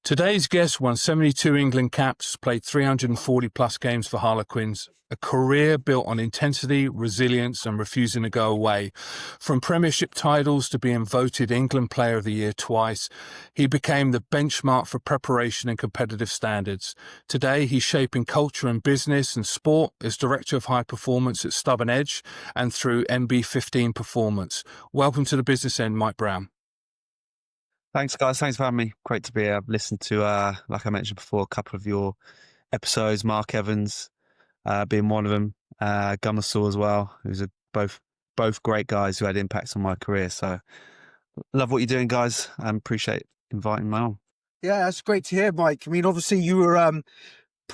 Today's guest won 72 England caps, played 340 plus games for Harlequins, a career built on intensity, resilience and refusing to go away. From Premiership titles to being voted England Player of the Year twice, he became the benchmark for preparation and competitive standards. Today, he's shaping culture and business and sport as Director of High Performance at Stubborn Edge and through MB15 Performance. Welcome to the Business End, Mike Brown. Thanks, guys. Thanks for having me. Great to be here. I've listened to, like I mentioned before, a couple of your episodes. Mark Evans being one of them. Gunnersaw as well, who's both great guys who had impacts on my career. So love what you're doing, guys, and appreciate inviting me on. Yeah, that's great to hear, Mike. I mean, obviously you were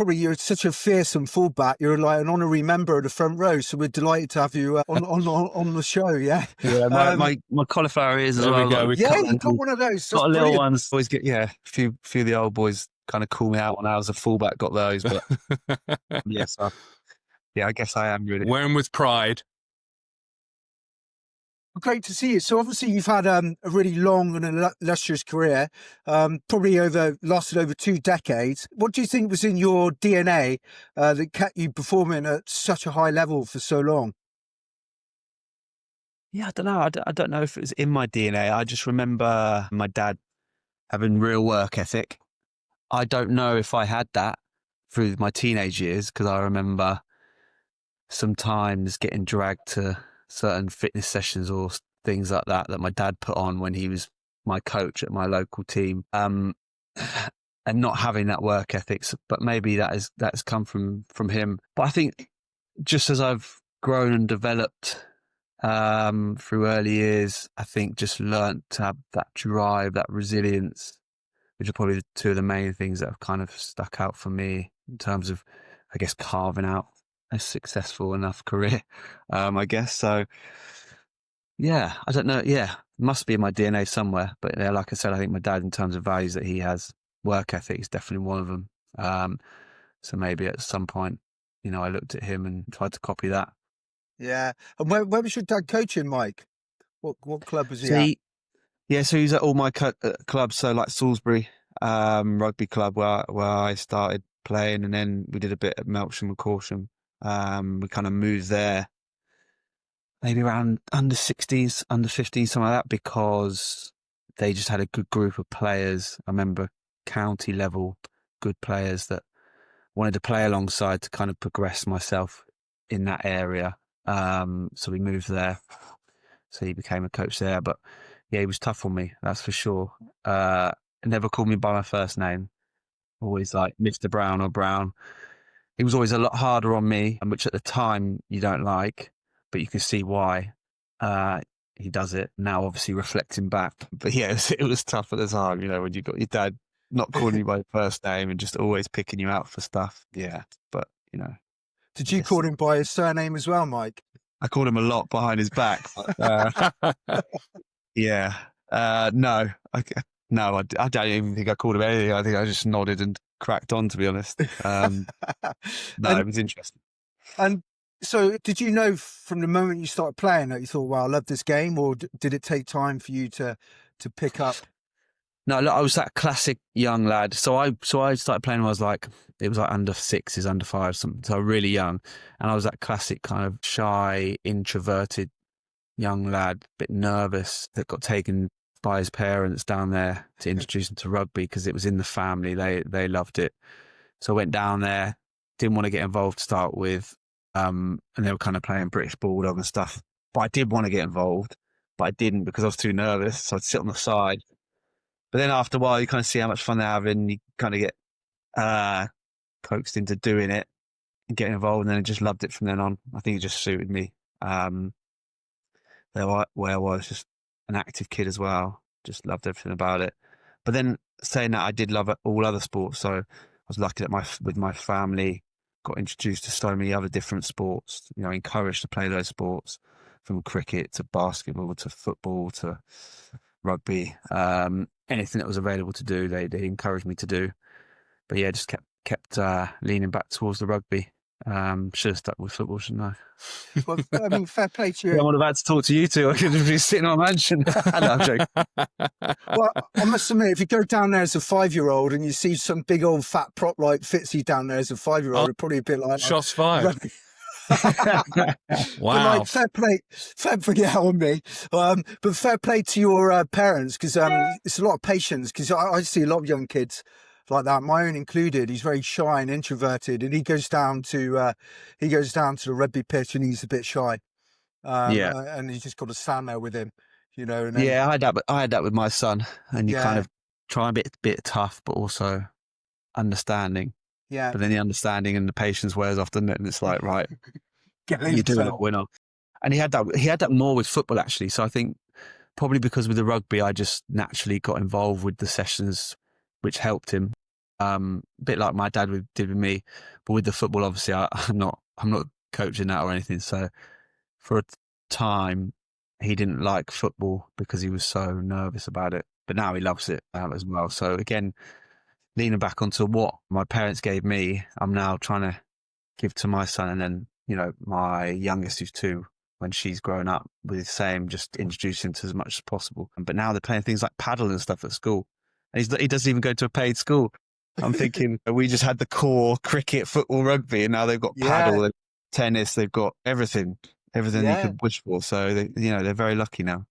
you're such a fearsome fullback. You're like an honorary member of the front row, so we're delighted to have you on the show. Yeah, yeah. My cauliflower ears as well. There we go. You got one of those. Got a little ones. Always get a few of the old boys kind of call me out when I was a fullback. Got those, but yes, I guess I am really wearing with pride. Great to see you. So obviously you've had a really long and illustrious career, probably lasted over 2 decades. What do you think was in your DNA that kept you performing at such a high level for so long? Yeah, I don't know. I don't know if it was in my DNA. I just remember my dad having real work ethic. I don't know if I had that through my teenage years, because I remember sometimes getting dragged to certain fitness sessions or things like that my dad put on when he was my coach at my local team, and not having that work ethics. But maybe that's come from him. But I think just as I've grown and developed through early years, I think just learnt to have that drive, that resilience, which are probably the 2 of the main things that have kind of stuck out for me in terms of, I guess, carving out a successful enough career, I guess. So, yeah, I don't know. Yeah, must be in my DNA somewhere. But yeah, like I said, I think my dad, in terms of values that he has, work ethic is definitely one of them. So maybe at some point, I looked at him and tried to copy that. Yeah. And where was your dad coaching, Mike? What club was he at? Yeah, so he's at all my clubs. So like Salisbury Rugby Club, where I started playing, and then we did a bit at Melksham and Corsham. We kind of moved there maybe around under 16s, under 15s, something like that, because they just had a good group of players. I remember county level good players that wanted to play alongside to kind of progress myself in that area. So we moved there. So he became a coach there. But yeah, he was tough on me, that's for sure. Never called me by my first name. Always like Mr. Brown or Brown. He was always a lot harder on me, which at the time you don't like, but you can see why he does it now, obviously reflecting back. But yeah, it was tough at the time, when you got your dad not calling you by your first name and just always picking you out for stuff. Yeah, but Did you call him by his surname as well, Mike? I called him a lot behind his back. But, yeah, no, I don't even think I called him anything. I think I just nodded and cracked on, to be honest. No, it was interesting. And so did you know from the moment you started playing that you thought, wow, I love this game, or did it take time for you to pick up? No, look, I was that classic young lad. So I started playing when I was it was like under 6s, under 5s, something. So really young. And I was that classic kind of shy, introverted young lad, bit nervous, that got taken by his parents down there to introduce him to rugby because it was in the family. They loved it. So I went down there, didn't want to get involved to start with. And they were kind of playing British Bulldog and stuff. But I did want to get involved, but I didn't because I was too nervous. So I'd sit on the side. But then after a while, you kind of see how much fun they're having. You kind of get coaxed into doing it and getting involved. And then I just loved it from then on. I think it just suited me. Where I was just an active kid as well. Just loved everything about it. But then saying that, I did love all other sports. So I was lucky that with my family, got introduced to so many other different sports, encouraged to play those sports, from cricket to basketball to football to rugby. Anything that was available to do, they encouraged me to do. But yeah, just kept leaning back towards the rugby. Should have stuck with football, shouldn't I? Well, I mean, fair play to Yeah, I you. would have had to talk to you two. I could have been sitting on a mansion. No, I'm joking. Well, I must admit, if you go down there as a 5-year-old and you see some big old fat prop like Fitzy down there as a 5-year-old, it'd probably a bit like Shots fired. rugby. But Wow. like fair play yeah, on me. But fair play to your parents, because it's a lot of patience. Because I see a lot of young kids like that, my own included. He's very shy and introverted, and he goes down to the rugby pitch and he's a bit shy. Yeah. And he's just got to stand there with him, you know. And then, Yeah, I had that with my son, and you kind Yeah. of try a bit tough, but also understanding. yeah, But then the understanding and the patience wears off, doesn't it? And it's like, right, get you're doing it, winner. And he had that more with football, actually. So I think probably because with the rugby, I just naturally got involved with the sessions, which helped him. A bit like my dad did with me, but with the football, obviously, I'm not coaching that or anything. So for a time, he didn't like football because he was so nervous about it. But now he loves it as well. So again, leaning back onto what my parents gave me, I'm now trying to give to my son, and then my youngest, who's 2, when she's grown up, with the same, just introduce him to as much as possible. But now they're playing things like paddle and stuff at school, and he doesn't even go to a paid school. I'm thinking we just had the core cricket, football, rugby, and now they've got paddle and tennis. They've got everything you could wish for. So they're very lucky now.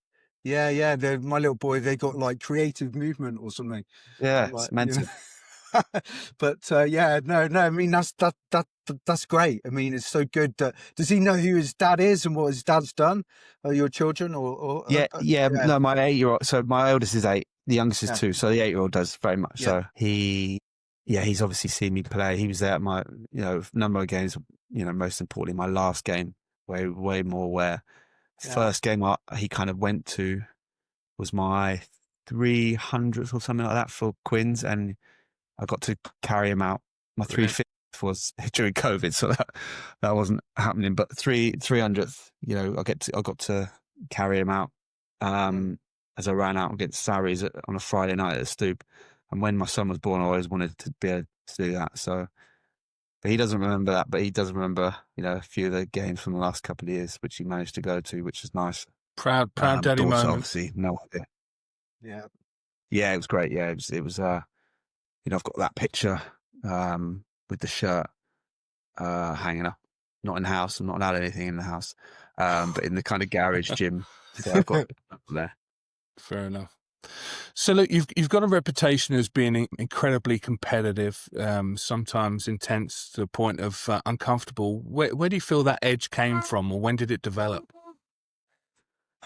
Yeah. My little boy, they got like creative movement or something. Yeah, Like, it's mental. But no. I mean, that's great. I mean, it's so good. Does he know who his dad is and what his dad's done? Your children, or yeah. No, my 8-year-old. So my eldest is 8. The youngest is Yeah. 2. So the 8-year-old does very much. Yeah. So he's obviously seen me play. He was there at my number of games. Most importantly, my last game, way more aware. Yeah. First game he kind of went to was my 300th or something like that for Quins, and I got to carry him out. My Brilliant. 350th was during COVID, so that wasn't happening. But 300th, I got to carry him out as I ran out against Sarries on a Friday night at the Stoop. And when my son was born, I always wanted to be able to do that. So, but he doesn't remember that. But he does remember, a few of the games from the last couple of years, which he managed to go to, which is nice. Proud daddy daughter, moment. Obviously, no idea. Yeah. It was great. Yeah, it was. I've got that picture with the shirt hanging up. Not in the house. I'm not allowed anything in the house, but in the kind of garage gym. So I've got it there. Fair enough. So look, you've got a reputation as being incredibly competitive, sometimes intense to the point of uncomfortable. Where do you feel that edge came from, or when did it develop?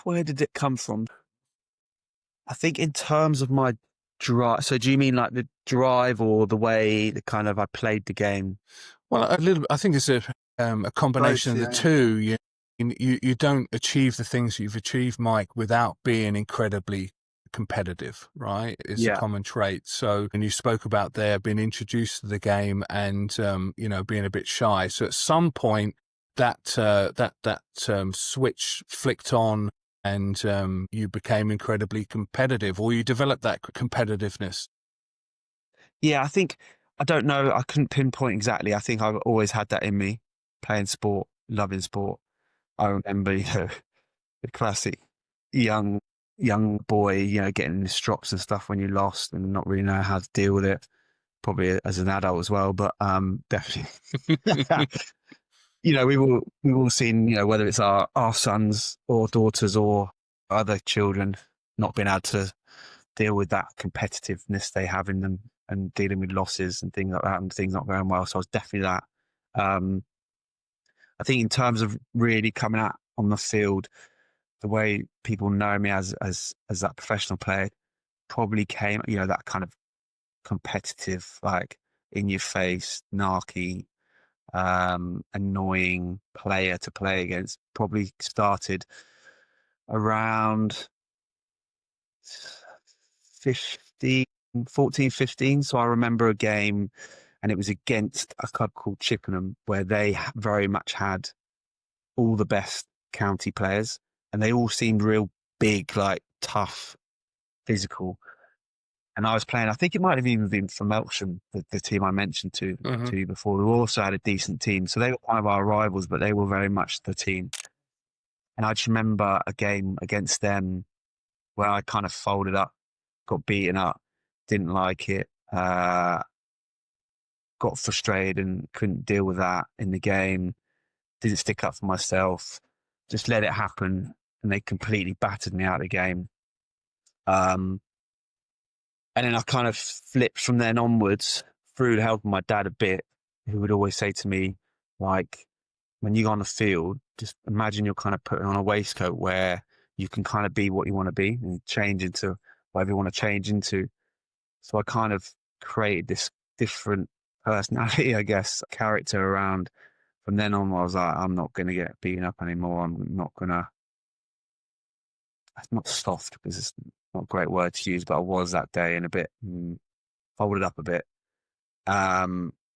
Where did it come from? I think in terms of my drive. So do you mean like the drive or the way the kind of I played the game? Well, a little. I think it's a combination Both, of the two. You don't achieve the things you've achieved, Mike, without being incredibly competitive, right? It's a common trait. So, and you spoke about there being introduced to the game and being a bit shy. So at some point that switch flicked on and you became incredibly competitive, or you developed that competitiveness. Yeah, I don't know. I couldn't pinpoint exactly. I think I've always had that in me, playing sport, loving sport. I remember, the classic young boy, getting the strops and stuff when you lost and not really know how to deal with it. Probably as an adult as well, but definitely. We've all seen, whether it's our sons or daughters or other children not being able to deal with that competitiveness they have in them and dealing with losses and things like that and things not going well. So I was definitely that. I think in terms of really coming out on the field, the way people know me as that professional player probably came, that kind of competitive, like in your face, narky, annoying player to play against, probably started around 14, 15. So I remember a game, and it was against a club called Chippenham, where they very much had all the best county players, and they all seemed real big, like tough, physical. And I was playing, I think it might have even been for Melksham, the team I mentioned to you before, who also had a decent team. So they were one of our rivals, but they were very much the team. And I just remember a game against them where I kind of folded up, got beaten up, didn't like it, got frustrated and couldn't deal with that in the game, didn't stick up for myself, just let it happen. And they completely battered me out of the game. And then I kind of flipped from then onwards through the help of my dad a bit, who would always say to me, like, when you go on the field, just imagine you're kind of putting on a waistcoat where you can kind of be what you want to be and change into whatever you want to change into. So I kind of created this different personality, I guess, character around. From then on, I was like, I'm not going to get beaten up anymore. I'm not going to, it's not soft because it's not a great word to use, but I was that day and a bit folded up a bit.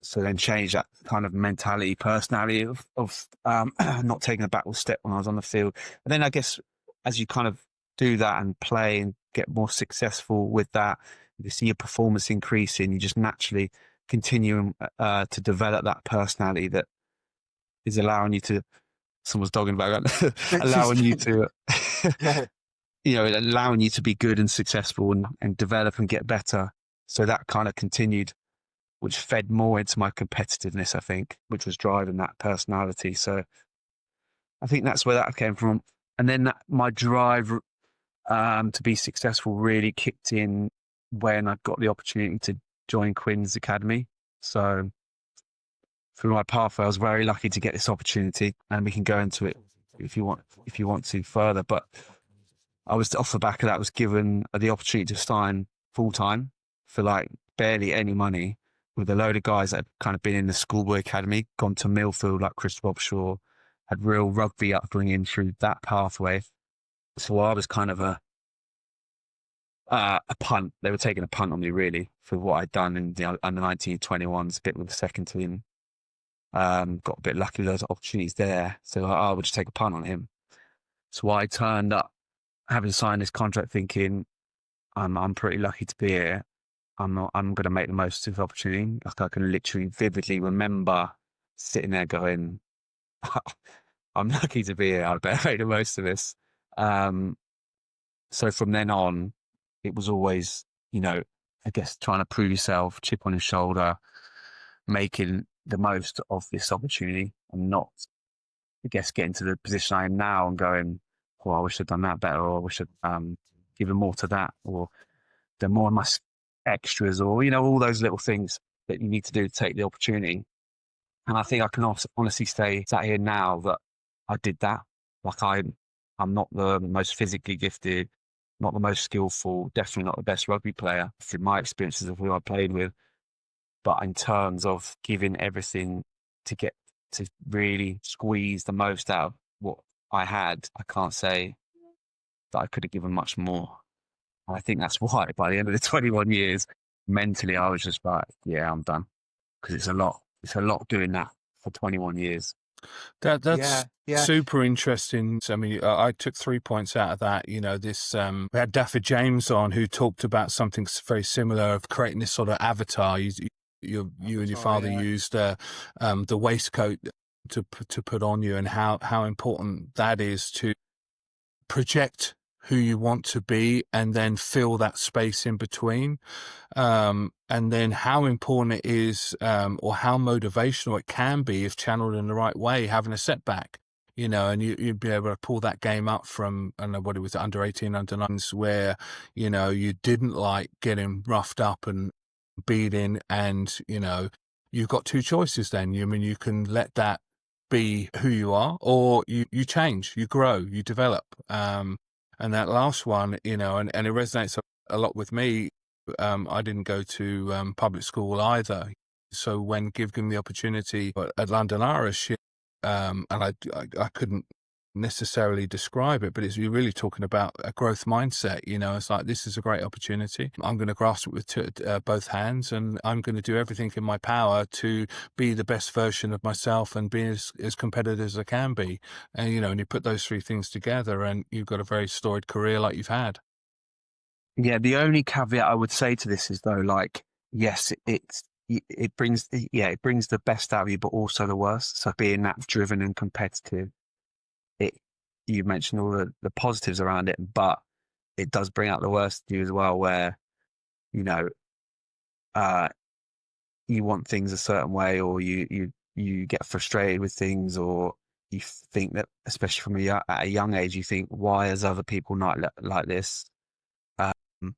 So then change that kind of mentality, personality of not taking a backward step when I was on the field. And then I guess as you kind of do that and play and get more successful with that, you see your performance increasing, you just naturally continue to develop that personality that is allowing you to, someone's dogging back, allowing you to, allowing you to be good and successful and develop and get better. So that kind of continued, which fed more into my competitiveness, I think, which was driving that personality. So I think that's where that came from. And then my drive to be successful really kicked in when I got the opportunity to join Quinn's Academy. So through my pathway, I was very lucky to get this opportunity, and we can go into it if you want to further. But I was, off the back of that, was given the opportunity to sign full time for like barely any money with a load of guys that had kind of been in the schoolboy academy, gone to Millfield like Chris Bobshaw, had real rugby upbringing through that pathway. So I was kind of a punt. They were taking a punt on me really for what I'd done in the under 19 21s, a bit with the second team. Got a bit lucky with those opportunities there. So I would just take a punt on him. So I turned up having signed this contract thinking, I'm pretty lucky to be here. I'm going to make the most of the opportunity. Like I can literally vividly remember sitting there going, I'm lucky to be here. I better make the most of this. So from then on, it was always, I guess trying to prove yourself, chip on your shoulder, making the most of this opportunity and not, I guess, getting to the position I am now and going, well, I wish I'd done that better, or I wish I'd given more to that, or done more of my extras, or, all those little things that you need to do to take the opportunity. And I think I can honestly say sat here now that I did that. Like I'm not the most physically gifted, not the most skillful, definitely not the best rugby player from my experiences of who I played with. But in terms of giving everything to get to really squeeze the most out of what I had, I can't say that I could have given much more. And I think that's why by the end of the 21 years, mentally, I was just like, yeah, I'm done. Because it's a lot. It's a lot doing that for 21 years. That's super interesting. I mean, I took 3 points out of that. We had Daffy James on who talked about something very similar of creating this sort of avatar. You and your father used the waistcoat to put on you, and how important that is to project who you want to be and then fill that space in between. And then how important it is, or how motivational it can be if channeled in the right way, having a setback, and you'd be able to pull that game up from, I don't know what it was, under 18, under 9s, where, you didn't like getting roughed up and beaten, and, you've got two choices then. You can let that be who you are, or you change, you grow, you develop. And that last one, and it resonates a lot with me. I didn't go to public school either. So when given the opportunity at London Irish, and I couldn't necessarily describe it, but you're really talking about a growth mindset. It's like, this is a great opportunity. I'm going to grasp it with both hands, and I'm going to do everything in my power to be the best version of myself and be as competitive as I can be. And, and you put those three things together and you've got a very storied career like you've had. Yeah, the only caveat I would say to this is though, like, yes, it brings the best out of you, but also the worst. So being that driven and competitive, it you mentioned all the positives around it, but it does bring out the worst in you as well, where you know uh you want things a certain way, or you get frustrated with things, or you think that, especially from at a young age, you think, why is other people not like this? Um,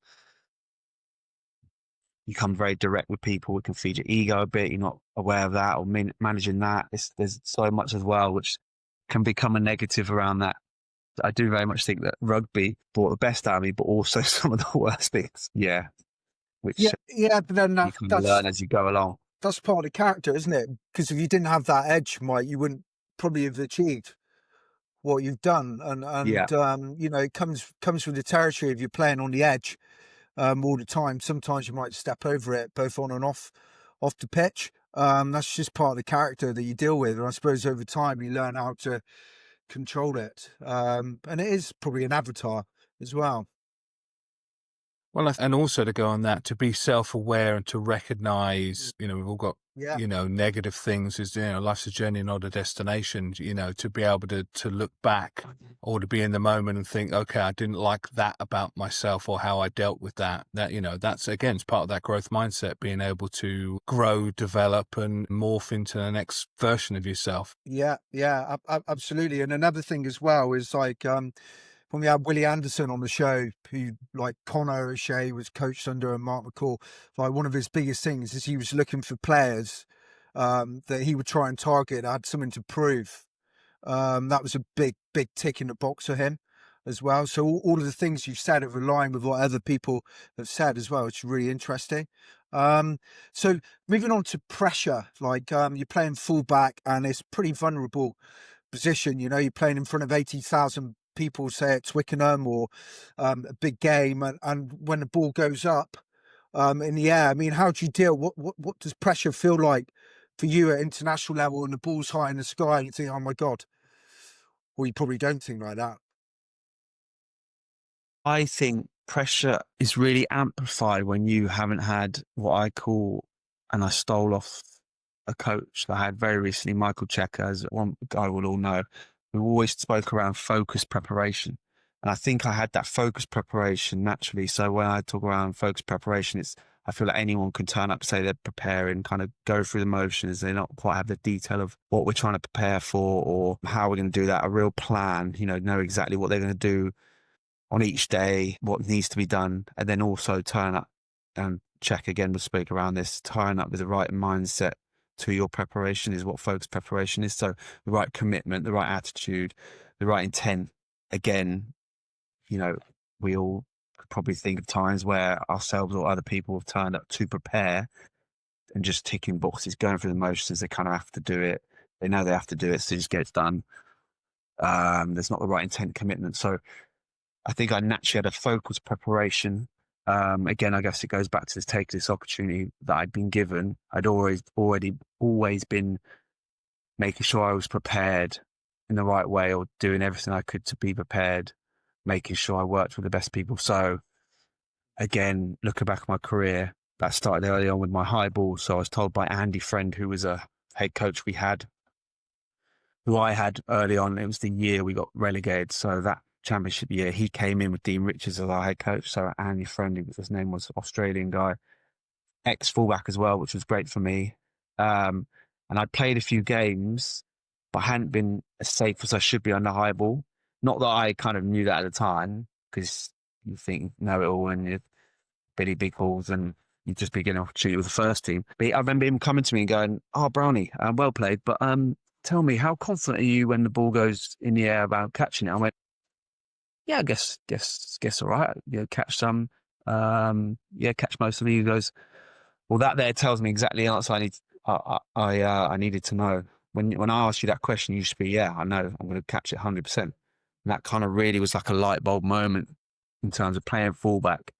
you become very direct with people. It can feed your ego a bit. You're not aware of that, or managing that. There's so much as well, which can become a negative around that. I do very much think that rugby brought the best out of me, but also some of the worst things. Yeah, which Yeah, but then you kind of learn as you go along. that's part of the character, isn't it? Because if you didn't have that edge, Mike, you wouldn't probably have achieved what you've done. Yeah. You know, it comes with the territory if you're playing on the edge all the time. Sometimes you might step over it, both on and off the pitch. That's just part of the character that you deal with, and I suppose over time you learn how to control it. And it is probably an avatar as well. Well, and also to go on that, to be self-aware and to recognize, we've all got, Yeah. negative things. Is, life's a journey, not a destination. To be able to look back or to be in the moment and think, okay, I didn't like that about myself or how I dealt with that. That, that's, again, it's part of that growth mindset, being able to grow, develop and morph into the next version of yourself. Yeah, absolutely. And another thing as well is like when we had Willie Anderson on the show, who, like Conor O'Shea, was coached under Mark McCall, like one of his biggest things is he was looking for players that he would try and target that had something to prove. That was a big tick in the box for him as well. So all of the things you've said are aligned with what other people have said as well. It's really interesting. So moving on to pressure, like you're playing fullback and it's pretty vulnerable position. You're playing in front of 80,000 people, say at Twickenham or a big game, and when the ball goes up in the air, I mean, how do you deal? What does pressure feel like for you at international level and the ball's high in the sky and you think, oh my God? Well, you probably don't think like that. I think pressure is really amplified when you haven't had what I call, and I stole off a coach that I had very recently, Michael Checker, as one guy will all know, who always spoke around focus preparation. And I think I had that focus preparation naturally. So when I talk around focus preparation, I feel like anyone can turn up, say they're preparing, kind of go through the motions. They not quite have the detail of what we're trying to prepare for or how we're going to do that, a real plan, know exactly what they're going to do on each day, what needs to be done, and then also turn up and check again. We'll speak around this, tying up with the right mindset to your preparation is what focus preparation is. So the right commitment, the right attitude, the right intent. Again, we all could probably think of times where ourselves or other people have turned up to prepare and just ticking boxes, going through the motions. They kind of have to do it. They know they have to do it, so it just gets done. There's not the right intent commitment. So I think I naturally had a focused preparation. Again, I guess it goes back to taking this opportunity that I'd been given. I'd always been making sure I was prepared in the right way, or doing everything I could to be prepared, making sure I worked with the best people. So again, looking back at my career, that started early on with my high ball. So I was told by Andy Friend, who was a head coach who I had early on. It was the year we got relegated. So that championship year, he came in with Dean Richards as our head coach. So Andy Friend, his name was Australian guy, ex fullback as well, which was great for me. And I'd played a few games, but hadn't been as safe as I should be under high ball. Not that I kind of knew that at the time, because you think know it all and you're Billy Big Balls and you just be getting an opportunity with the first team. But I remember him coming to me and going, "Oh, Brownie, well played, but tell me, how confident are you when the ball goes in the air about catching it?" I went, "Yeah, I guess all right. Catch some. Catch most of it." He goes, "Well, that there tells me exactly the answer I needed to know. When I asked you that question, you should be, yeah, I know, I'm going to catch it 100%. And that kind of really was like a light bulb moment in terms of playing fullback,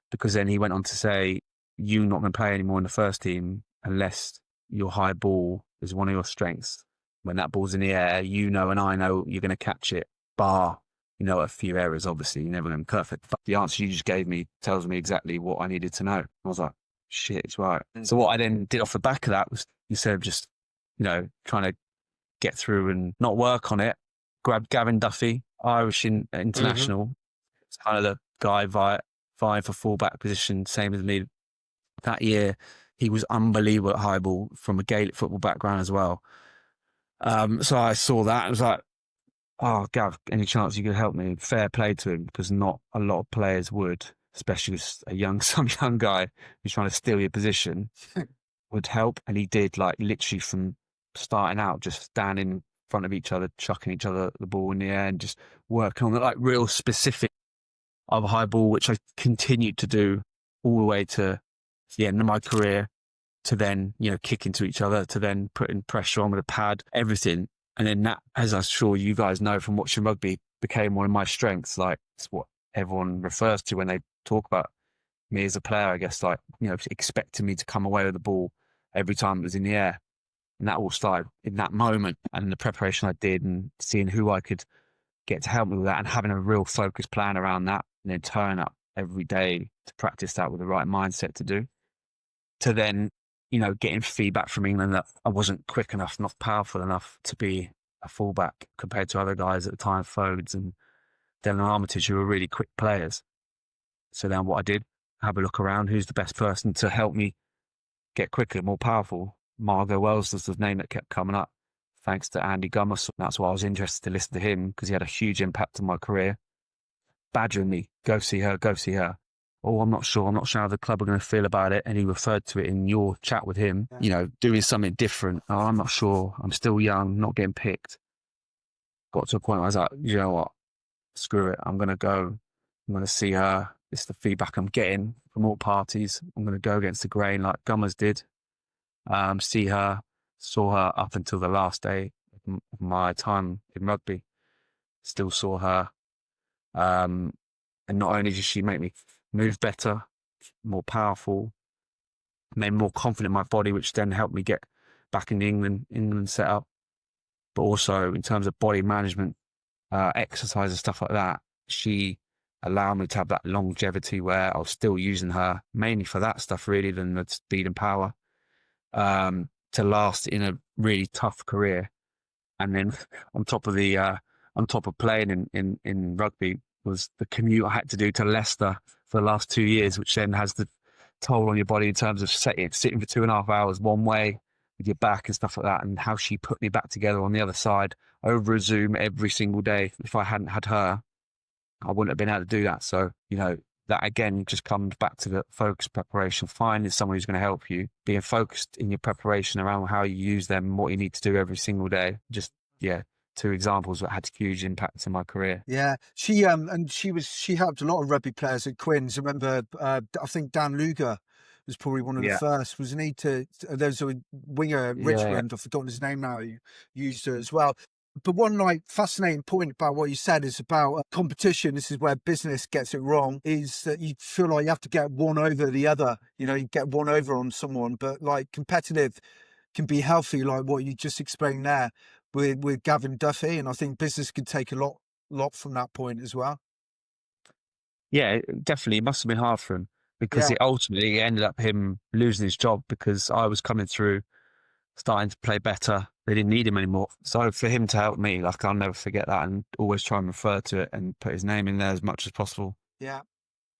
because then he went on to say, you're not going to play anymore in the first team unless your high ball is one of your strengths. When that ball's in the air, and I know you're going to catch it, bar you know, a few errors, obviously, you're never going to be perfect. But the answer you just gave me tells me exactly what I needed to know. I was like, shit, it's right. So what I then did off the back of that was, instead of just, you know, trying to get through and not work on it, grabbed Gavin Duffy, Irish international. It's kind of the guy vying for fullback position, same as me. That year, he was unbelievable at high ball from a Gaelic football background as well. So I saw that. I was like, oh, Gav, any chance you could help me? Fair play to him, because not a lot of players would, especially with some young guy who's trying to steal your position, would help. And he did, like, literally from starting out, just standing in front of each other, chucking each other the ball in the air and just working on the, like, real specific of a high ball, which I continued to do all the way to the end of my career, to then, you know, kick into each other, to then putting pressure on with a pad, everything. And then that, as I'm sure you guys know from watching rugby, became one of my strengths. Like, it's what everyone refers to when they talk about me as a player, I guess, like, you know, expecting me to come away with the ball every time it was in the air. And that all started in that moment, and the preparation I did, and seeing who I could get to help me with that, and having a real focused plan around that, and then turn up every day to practice that with the right mindset to do. To then, you know, getting feedback from England that I wasn't quick enough, not powerful enough to be a fullback compared to other guys at the time, Fodes and Dylan Armitage, who were really quick players. So then what I did, have a look around, who's the best person to help me get quicker, more powerful. Margot Wells was the name that kept coming up, thanks to Andy Gummer. That's why I was interested to listen to him, because he had a huge impact on my career. Badgering me, go see her, go see her. Oh, I'm not sure how the club are going to feel about it. And he referred to it in your chat with him, you know, doing something different. Oh, I'm not sure. I'm still young, not getting picked. Got to a point where I was like, you know what? Screw it. I'm going to go. I'm going to see her. This is the feedback I'm getting from all parties. I'm going to go against the grain like Gummers did. See her, saw her up until the last day of my time in rugby. Still saw her. And not only did she make me move better, more powerful, made more confident in my body, which then helped me get back in the England setup. But also in terms of body management, exercise and stuff like that, she allowed me to have that longevity where I was still using her mainly for that stuff really than the speed and power, to last in a really tough career. And then on top of playing in rugby was the commute I had to do to Leicester for the last 2 years, which then has the toll on your body in terms of sitting for 2.5 hours one way with your back and stuff like that, and how she put me back together on the other side over a Zoom every single day. If I hadn't had her, I wouldn't have been able to do that. So, you know, that again just comes back to the focus preparation. Finding someone who's going to help you, being focused in your preparation around how you use them and what you need to do every single day. Just, yeah, 2 examples that had huge impacts in my career. Yeah, she helped a lot of rugby players at Quins. I remember, I think Dan Luger was probably one of the first, wasn't he? There's a winger at Richmond, I've forgotten his name now, who used her as well. But one like fascinating point about what you said is about competition. This is where business gets it wrong, is that you feel like you have to get one over the other. You know, you get one over on someone, but like competitive can be healthy, like what you just explained there with Gavin Duffy. And I think business can take a lot from that point as well. Yeah, definitely. It must have been hard for him, because it ultimately ended up him losing his job, because I was coming through, starting to play better. They didn't need him anymore. So for him to help me, like, I'll never forget that, and always try and refer to it and put his name in there as much as possible. Yeah.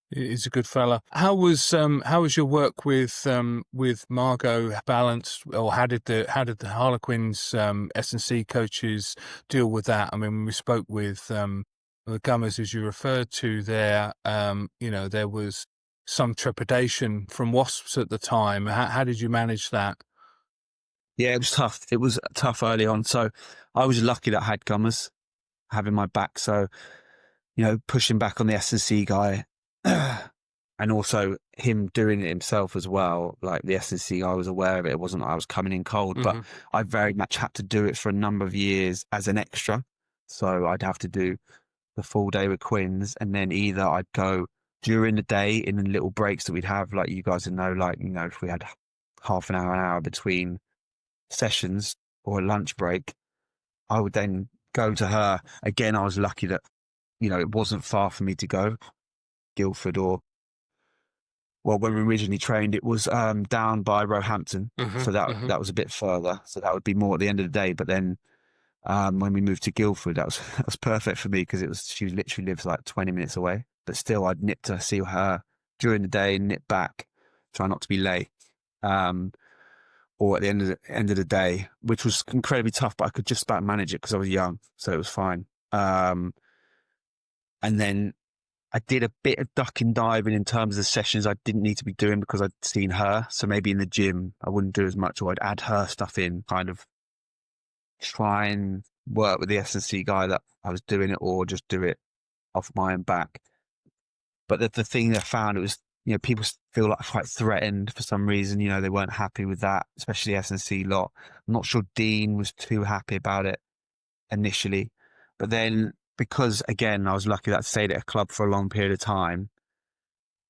He's a good fella. How was your work with Margot balanced, or how did the Harlequins S&C coaches deal with that? I mean, when we spoke with the Gummers, as you referred to there, you know, there was some trepidation from Wasps at the time. How did you manage that? Yeah, it was tough. It was tough early on. So I was lucky that I had Gummers having my back. So, you know, pushing back on the S&C guy, and also him doing it himself as well. Like the S&C guy was aware of it. It wasn't like I was coming in cold, but I very much had to do it for a number of years as an extra. So I'd have to do the full day with Quins, and then either I'd go during the day in the little breaks that we'd have, like you guys would know, like, you know, if we had half an hour between sessions or a lunch break, I would then go to her. Again, I was lucky that it wasn't far for me to go, Guildford well, when we originally trained, it was down by Roehampton. So that was a bit further. So that would be more at the end of the day. But then when we moved to Guildford, that was perfect for me because she literally lives like 20 minutes away. But still, I'd nip to see her during the day, nip back, try not to be late. Or at the end of the day, which was incredibly tough, but I could just about manage it because I was young, so it was fine. And then I did a bit of ducking diving in terms of the sessions I didn't need to be doing because I'd seen her. So maybe in the gym, I wouldn't do as much, or I'd add her stuff in, kind of try and work with the S&C guy that I was doing it, or just do it off my own back. But the thing I found, it was, people feel like quite threatened for some reason. They weren't happy with that, especially the S&C lot. I'm not sure Dean was too happy about it initially. But then, because again, I was lucky that I stayed at a club for a long period of time,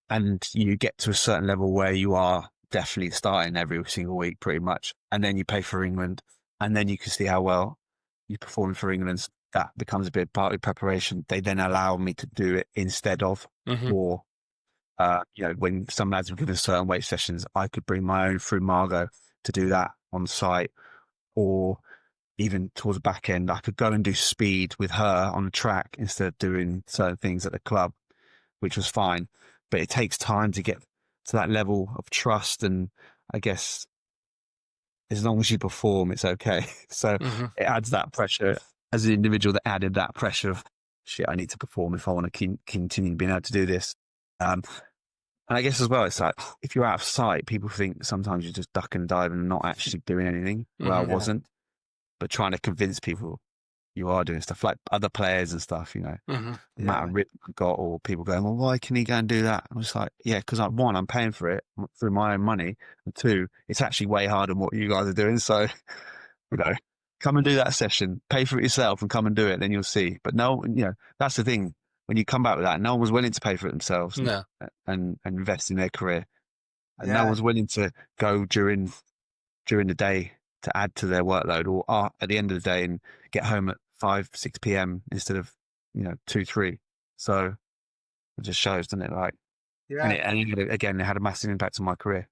and you get to a certain level where you are definitely starting every single week pretty much, and then you play for England, and then you can see how well you perform for England. That becomes a bit part of preparation. They then allow me to do it instead of, or when some lads were given certain weight sessions, I could bring my own through Margot to do that on site, or even towards the back end, I could go and do speed with her on the track instead of doing certain things at the club, which was fine. But it takes time to get to that level of trust. And I guess as long as you perform, it's okay. So it adds that pressure. As an individual, that added that pressure of, shit, I need to perform if I want to continue being able to do this. And I guess as well, it's like, if you're out of sight, people think sometimes you're just ducking and diving and not actually doing anything. Well, I wasn't. But trying to convince people you are doing stuff, like other players and stuff, the amount of rip I got, or people going, well, why can he go and do that? I'm just like, yeah, because one, I'm paying for it through my own money, and two, it's actually way harder than what you guys are doing. So, come and do that session, pay for it yourself, and come and do it, then you'll see. But no, that's the thing. When you come back with that, no one was willing to pay for it themselves and invest in their career, and no one's willing to go during the day to add to their workload, or at the end of the day and get home at 5, 6 p.m. instead of 2, 3. So it just shows, doesn't it? Like, and it had a massive impact on my career.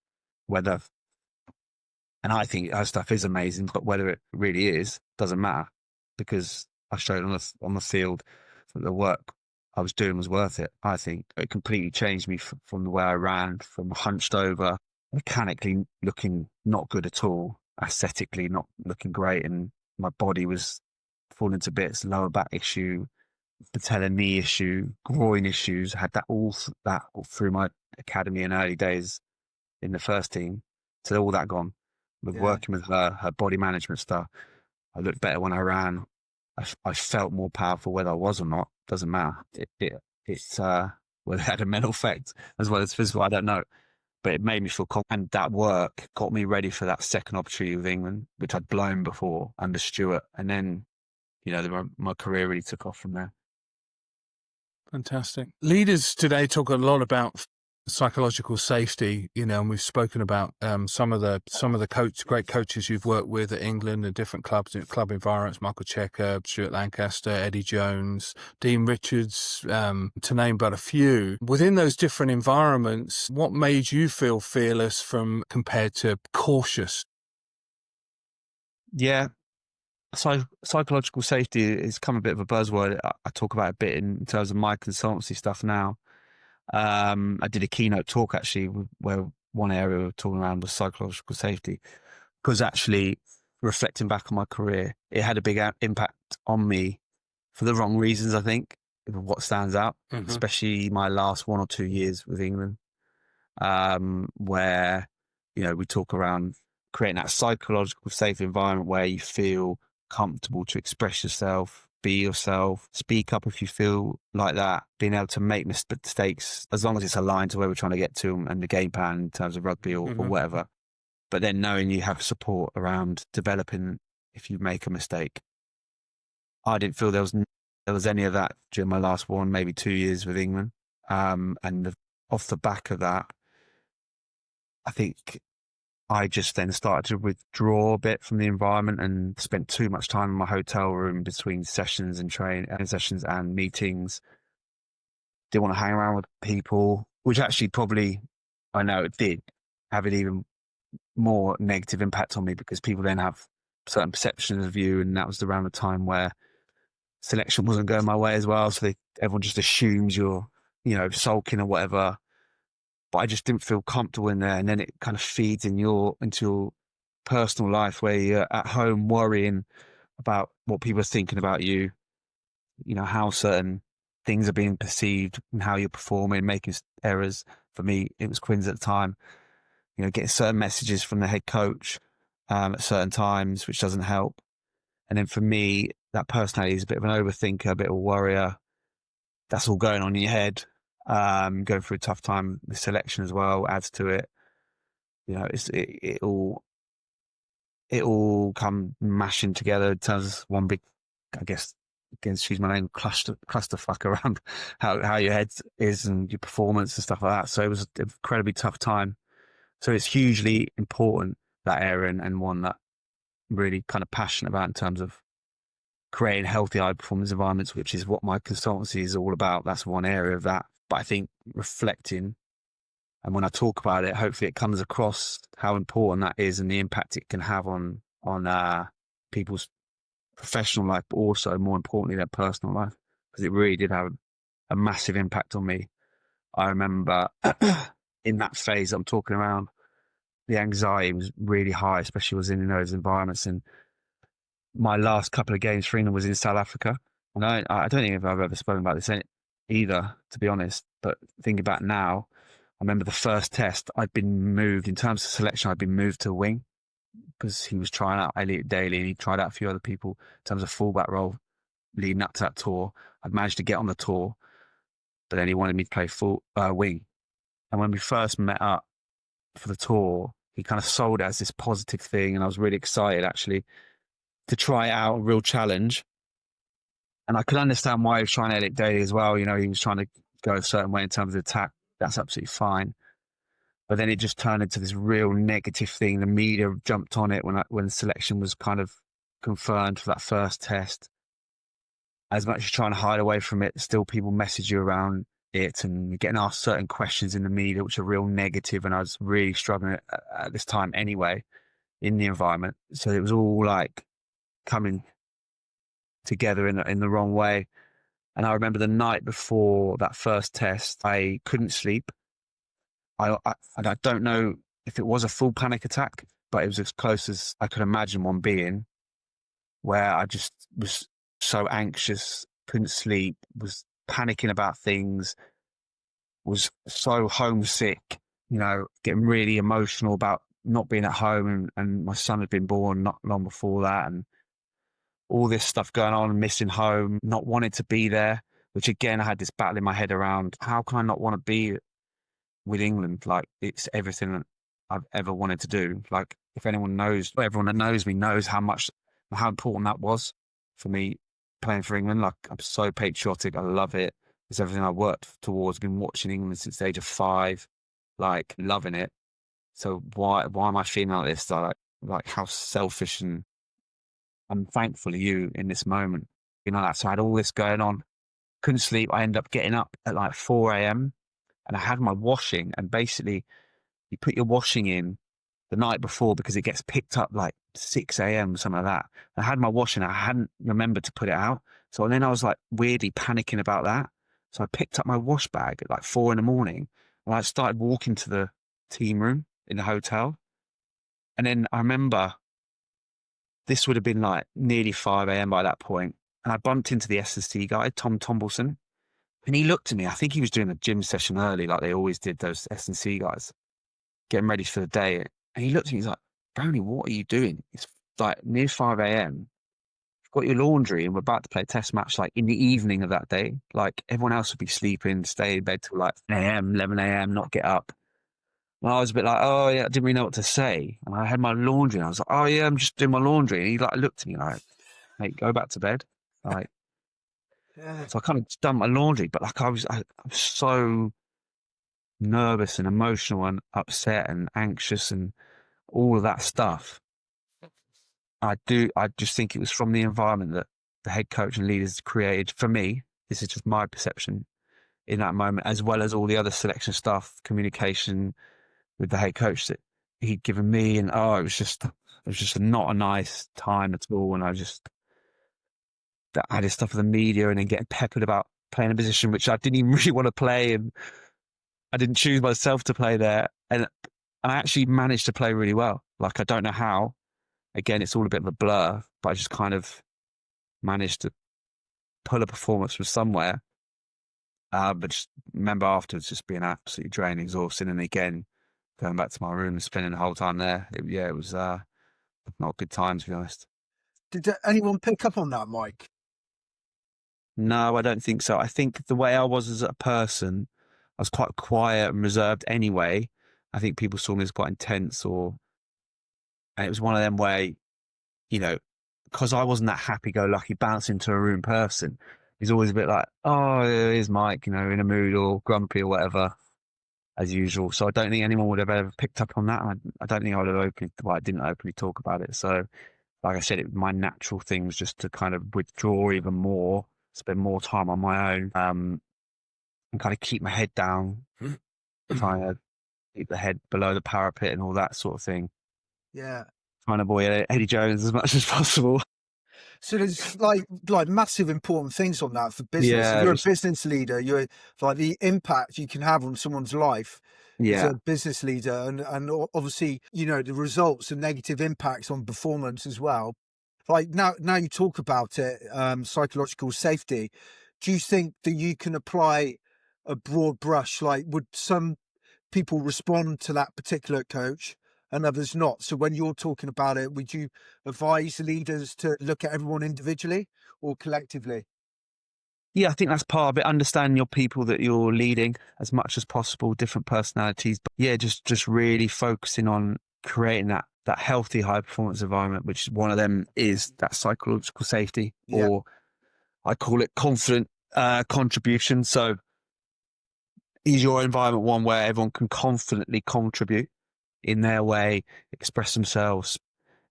And I think her stuff is amazing, but whether it really is doesn't matter, because I showed on the field that the work I was doing was worth it. I think it completely changed me from the way I ran, from hunched over, mechanically looking not good at all, aesthetically not looking great, and my body was falling to bits. Lower back issue, patella knee issue, groin issues. I had that all through my academy and early days in the first team. So all that gone. With working with her body management stuff, I looked better when I ran. I felt more powerful, whether I was or not. Doesn't matter. It's whether it had a mental effect as well as physical, I don't know. But it made me feel confident, and that work got me ready for that second opportunity with England, which I'd blown before under Stuart. And then, my career really took off from there. Fantastic. Leaders today talk a lot about psychological safety, and we've spoken about some of the great coaches you've worked with at England and different clubs, club environments, Michael Checker, Stuart Lancaster, Eddie Jones, Dean Richards, to name but a few. Within those different environments, what made you feel fearless compared to cautious? Yeah. Psychological safety has become a bit of a buzzword. I talk about it a bit in terms of my consultancy stuff now. I did a keynote talk actually where one area we were talking around was psychological safety, because actually reflecting back on my career, it had a big impact on me for the wrong reasons, I think, what stands out, especially my last 1 or 2 years with England, where, we talk around creating that psychological safe environment where you feel comfortable to express yourself, be yourself, speak up if you feel like that, being able to make mistakes as long as it's aligned to where we're trying to get to and the game plan in terms of rugby or whatever. But then knowing you have support around developing if you make a mistake. I didn't feel there was any of that during my last 1, maybe 2 years with England. And off the back of that, I think I just then started to withdraw a bit from the environment and spent too much time in my hotel room between sessions and sessions and meetings. Didn't want to hang around with people, which actually probably, I know it did have an even more negative impact on me, because people then have certain perceptions of you. And that was around the time where selection wasn't going my way as well. So everyone just assumes you're, sulking or whatever. But I just didn't feel comfortable in there. And then it kind of feeds into your personal life, where you're at home worrying about what people are thinking about you, how certain things are being perceived and how you're performing, making errors. For me, it was Quins at the time, getting certain messages from the head coach at certain times, which doesn't help. And then for me, that personality is a bit of an overthinker, a bit of a worrier. That's all going on in your head. Going through a tough time with selection as well adds to it. It all come mashing together in terms of one big, I guess, again, excuse my name, clusterfuck around how your head is and your performance and stuff like that. So it was an incredibly tough time. So it's hugely important, that area, and one that I'm really kind of passionate about in terms of creating healthy high performance environments, which is what my consultancy is all about. That's one area of that. But I think reflecting, and when I talk about it, hopefully it comes across how important that is and the impact it can have on people's professional life, but also more importantly their personal life, because it really did have a massive impact on me. I remember in that phase I'm talking around, the anxiety was really high, especially was in those environments. And my last couple of games for England was in South Africa. And I don't think I've ever spoken about this either, to be honest. But thinking back now, I remember the first test, I'd been moved, in terms of selection, I'd been moved to wing, because he was trying out Elliot Daly and he tried out a few other people in terms of fullback role leading up to that tour. I'd managed to get on the tour, but then he wanted me to play wing. And when we first met up for the tour, he kind of sold it as this positive thing. And I was really excited, actually, to try out a real challenge. And I could understand why he was trying Elliot Daly as well. He was trying to go a certain way in terms of attack. That's absolutely fine. But then it just turned into this real negative thing. The media jumped on it when selection was kind of confirmed for that first test. As much as trying to hide away from it, still people message you around it, and you're getting asked certain questions in the media, which are real negative. And I was really struggling at this time anyway in the environment. So it was all like coming together in the wrong way. And I remember the night before that first test, I couldn't sleep. I don't know if it was a full panic attack, but it was as close as I could imagine one being, where I just was so anxious, couldn't sleep, was panicking about things, was so homesick, getting really emotional about not being at home, and my son had been born not long before that, and all this stuff going on, missing home, not wanting to be there, which again, I had this battle in my head around, how can I not want to be with England? Like, it's everything that I've ever wanted to do. Like, if everyone that knows me knows how important that was for me playing for England. Like, I'm so patriotic. I love it. It's everything I worked towards. Been watching England since the age of 5, like loving it. So why am I feeling like this? Like how selfish, and I'm thankful to you in this moment. That. So I had all this going on. Couldn't sleep. I ended up getting up at like 4 a.m. and I had my washing, and basically you put your washing in the night before because it gets picked up like 6 a.m., something like that. I had my washing. I hadn't remembered to put it out. So then I was like weirdly panicking about that. So I picked up my wash bag at like 4 a.m. and I started walking to the team room in the hotel. And then I remember this would have been like nearly 5 a.m. by that point. And I bumped into the S&C guy, Tom Tombleson. And he looked at me. I think he was doing a gym session early, like they always did, those S&C guys, getting ready for the day. And he looked at me, he's like, Brownie, what are you doing? It's like near 5 a.m. You've got your laundry and we're about to play a test match like in the evening of that day. Like everyone else would be sleeping, stay in bed till like 10 a.m., 11 a.m., not get up. And I was a bit like, oh yeah, I didn't really know what to say. And I had my laundry and I was like, oh yeah, I'm just doing my laundry. And he like looked at me like, mate, go back to bed. Like, Yeah. so I kind of done my laundry, but like I was so nervous and emotional and upset and anxious, and all of that stuff. I just think it was from the environment that the head coach and leaders created for me. This is just my perception in that moment, as well as all the other selection stuff, communication with the head coach that he'd given me. And it was just not a nice time at all. And I had this stuff with the media and then getting peppered about playing a position which I didn't even really want to play. And I didn't choose myself to play there. And I actually managed to play really well. Like, I don't know how. Again, it's all a bit of a blur, but I just kind of managed to pull a performance from somewhere. But just remember afterwards just being absolutely draining, exhausting. And again, going back to my room and spending the whole time there. It was not a good time, to be honest. Did anyone pick up on that, Mike? No, I don't think so. I think the way I was as a person, I was quite quiet and reserved anyway. I think people saw me as quite intense, and it was one of them where, because I wasn't that happy-go-lucky bounce into a room person, he's always a bit like, oh, here's Mike, in a mood or grumpy or whatever, as usual. So I don't think anyone would have ever picked up on that. I don't think I would have I didn't openly talk about it. So, like I said, my natural thing was just to kind of withdraw even more, spend more time on my own, and kind of keep my head down, trying to keep the head below the parapet and all that sort of thing. Yeah. Trying to avoid Eddie Jones as much as possible. So there's like massive important things on that for business. Yeah, If you're a business leader, you're like the impact you can have on someone's life as a business leader, and obviously, the results and negative impacts on performance as well. Like now you talk about it, psychological safety. Do you think that you can apply a broad brush? Like, would some people respond to that particular coach and others not? So when you're talking about it, would you advise leaders to look at everyone individually or collectively? Yeah, I think that's part of it. Understanding your people that you're leading as much as possible, different personalities. But yeah, just really focusing on creating that healthy high performance environment, which one of them is that psychological safety, or I call it confident contribution. So is your environment one where everyone can confidently contribute in their way, express themselves,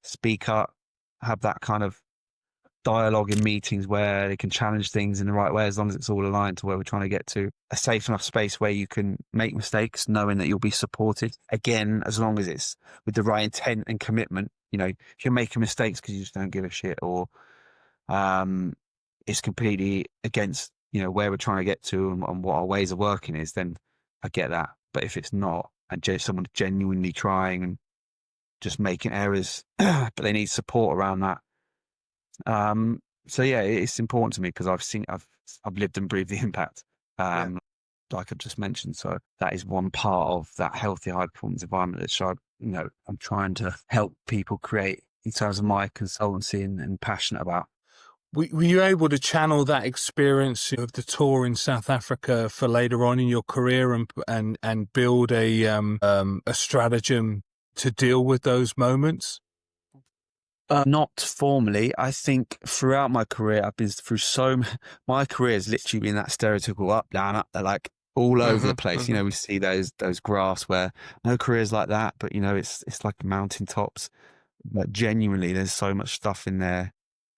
speak up, have that kind of dialogue in meetings where they can challenge things in the right way, as long as it's all aligned to where we're trying to get to? A safe enough space where you can make mistakes, knowing that you'll be supported. Again, as long as it's with the right intent and commitment. If you're making mistakes because you just don't give a shit, or it's completely against where we're trying to get to and what our ways of working is, then I get that. But if it's not, and someone's genuinely trying and just making errors, but they need support around that. So yeah, it's important to me because I've lived and breathed the impact, like I've just mentioned. So that is one part of that healthy high performance environment that I'm trying to help people create in terms of my consultancy and passionate about. Were you able to channel that experience of the tour in South Africa for later on in your career and build a stratagem to deal with those moments? Not formally. I think throughout my career, I've been through my career has literally been that stereotypical up, down, up, like all over the place. We see those graphs where no career's like that, but it's like mountaintops. But genuinely, there's so much stuff in there.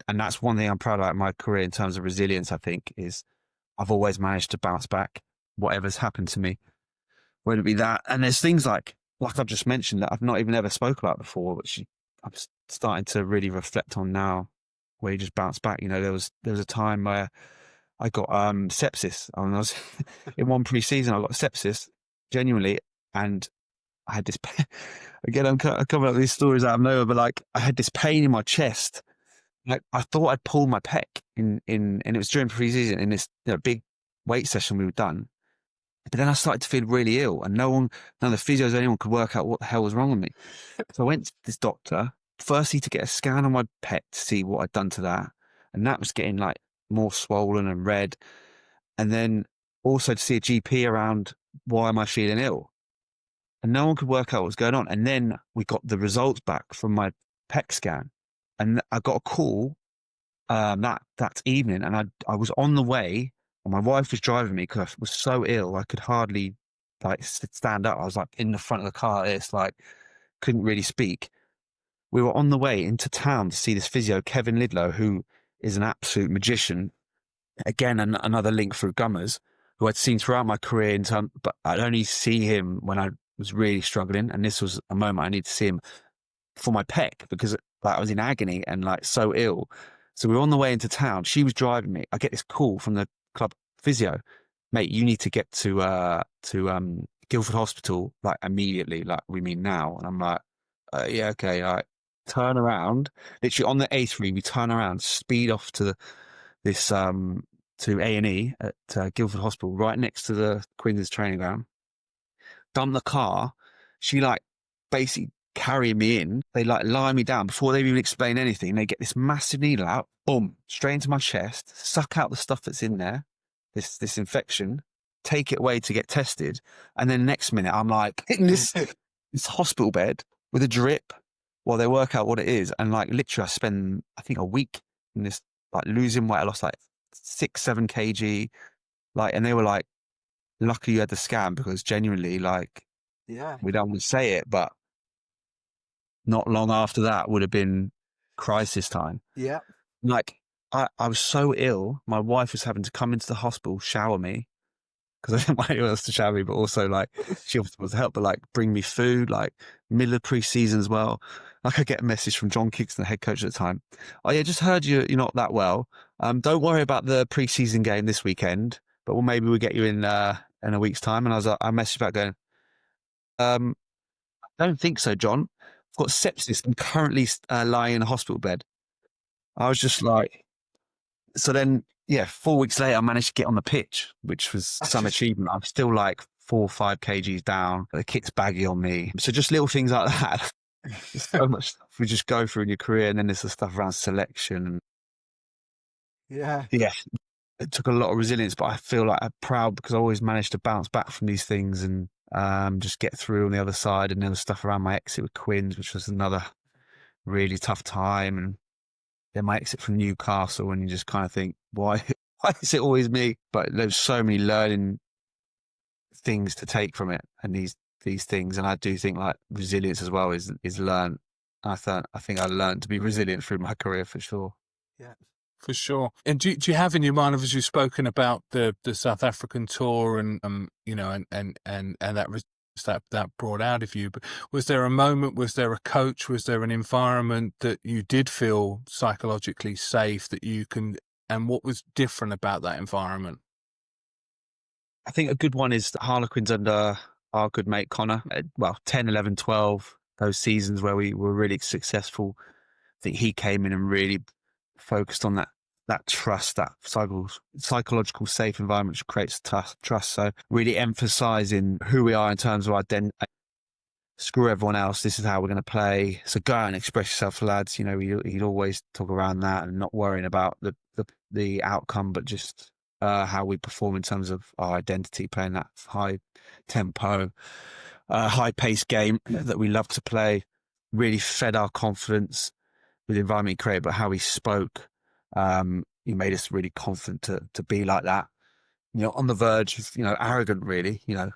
And that's one thing I'm proud about in my career in terms of resilience, I think, is I've always managed to bounce back whatever's happened to me, whether it be that. And there's things like I've just mentioned that I've not even ever spoke about before, which I'm starting to really reflect on now, where you just bounce back. there was a time where I got sepsis. I was in one pre-season, I got sepsis, genuinely, and I had this again, I'm coming up with these stories out of nowhere, but I had this pain in my chest. I thought I'd pulled my pec and it was during pre-season in this big weight session we were done. But then I started to feel really ill, and none of the physios, anyone could work out what the hell was wrong with me. So I went to this doctor, firstly to get a scan on my pec to see what I'd done to that. And that was getting more swollen and red. And then also to see a GP around why am I feeling ill? And no one could work out what was going on. And then we got the results back from my pec scan. And I got a call that evening, and I was on the way, and my wife was driving me because I was so ill I could hardly stand up. I was in the front of the car. It's couldn't really speak. We were on the way into town to see this physio, Kevin Lidlow, who is an absolute magician. Again, another link through Gummers, who I'd seen throughout my career but I'd only see him when I was really struggling. And this was a moment I need to see him for my pec, because like I was in agony and like so ill. So we were on the way into town. She was driving me. I get this call from the club physio, mate, you need to get to Guildford Hospital like immediately, like we mean now. And I'm like, yeah, okay. All right. Turn around, literally on the A3, we turn around, speed off to this to A&E at Guildford Hospital, right next to the Queen's training ground. Dump the car. She like basically carry me in. They like lie me down before they even explain anything. They get this massive needle out, boom, straight into my chest, suck out the stuff that's in there, this infection, take it away to get tested, and then next minute I'm like in this hospital bed with a drip while they work out what it is. And like literally I spend, I think, a week in this, like losing weight. I lost like 6-7 kg, like, and they were like, lucky you had the scan, because genuinely, like, Yeah. we don't want to say it, but not long after that would have been crisis time. Yeah. Like I was so ill, my wife was having to come into the hospital, shower me, because I didn't want anyone else to shower me, but also like she obviously was to help, but like bring me food, like middle of pre-season as well. Like I get a message from John Kingston, the head coach at the time. Oh yeah, just heard you're not that well. Don't worry about the pre-season game this weekend, but maybe we'll get you in a week's time. And I messaged back going, I don't think so, John. I've got sepsis and currently lying in a hospital bed. I was just like, so then, yeah, 4 weeks later, I managed to get on the pitch, which was some achievement. I'm still like 4 or 5 kgs down. The kit's baggy on me. So just little things like that. There's so much stuff we just go through in your career. And then there's the stuff around selection. Yeah. Yeah, it took a lot of resilience, but I feel like I'm proud because I always managed to bounce back from these things and just get through on the other side. And there was stuff around my exit with Quins, which was another really tough time. And then my exit from Newcastle, and you just kind of think, why is it always me? But there's so many learning things to take from it, and these things. And I do think like resilience as well is learned. I think I learned to be resilient through my career for sure. Yeah. For sure. And do you have in your mind, as you've spoken about the South African tour and you know, and that brought out of you, but was there a moment, was there a coach, was there an environment that you did feel psychologically safe that you can, and what was different about that environment? I think a good one is the Harlequins under our good mate Connor. Well, 10, 11, 12, those seasons where we were really successful. I think he came in and really focused on that trust, that psychological safe environment which creates trust. So really emphasizing who we are in terms of identity. Screw everyone else. This is how we're going to play. So go out and express yourself, lads. You know, he'd always talk around that and not worrying about the outcome, but just how we perform in terms of our identity, playing that high tempo, high pace game that we love to play. Really fed our confidence with the environment he created, but how he spoke, he made us really confident to be like that. You know, on the verge of, you know, arrogant really, you know,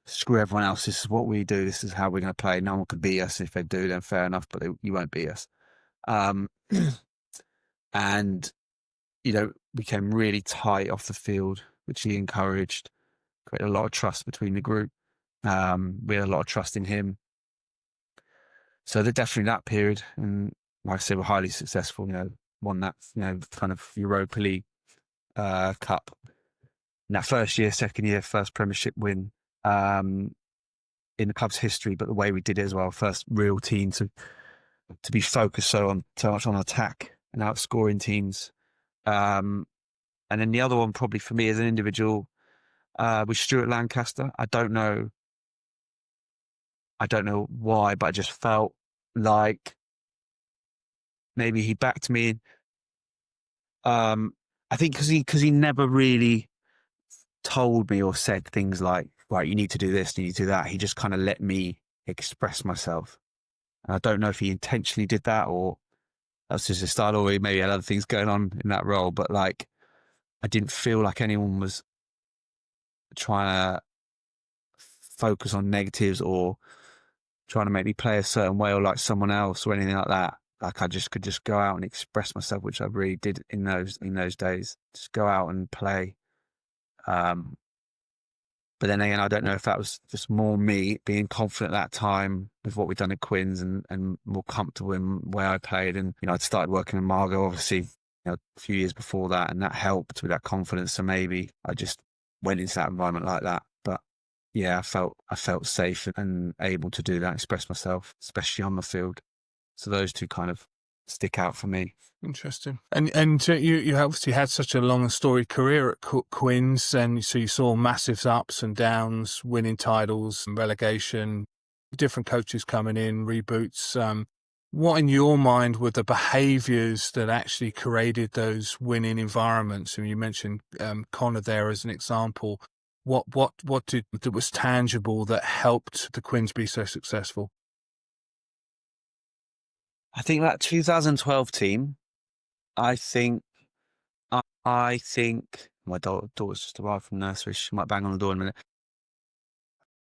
screw everyone else. This is what we do. This is how we're going to play. No one could beat us. If they do, then fair enough, but you won't beat us. And, you know, became really tight off the field, which he encouraged, created a lot of trust between the group. We had a lot of trust in him. So they're definitely that period. And like I said, we're highly successful, you know, won that, you know, kind of Europa League Cup. In that first year, second year, first Premiership win in the club's history, but the way we did it as well, first real team to be focused so much on attack and outscoring teams. And then the other one probably for me as an individual was Stuart Lancaster. I don't know why, but I just felt like maybe he backed me. I think because he never really told me or said things like, right, you need to do this, you need to do that. He just kind of let me express myself. And I don't know if he intentionally did that or that's just his style, or he maybe had other things going on in that role. But like, I didn't feel like anyone was trying to focus on negatives or trying to make me play a certain way or like someone else or anything like that. Like I just could just go out and express myself, which I really did in those days. Just go out and play. But then again, I don't know if that was just more me being confident at that time with what we'd done at Quins and more comfortable in where I played. And, you know, I'd started working in Margot, obviously, you know, a few years before that, and that helped with that confidence. So maybe I just went into that environment like that. But yeah, I felt safe and able to do that, express myself, especially on the field. So those two kind of stick out for me. Interesting. And you obviously had such a long and storied career at Quins, and so you saw massive ups and downs, winning titles and relegation, different coaches coming in, reboots. What in your mind were the behaviours that actually created those winning environments? And you mentioned Connor there as an example. What did that was tangible that helped the Quins be so successful? I think that 2012 team, I think my daughter's just arrived from nursery. She might bang on the door in a minute.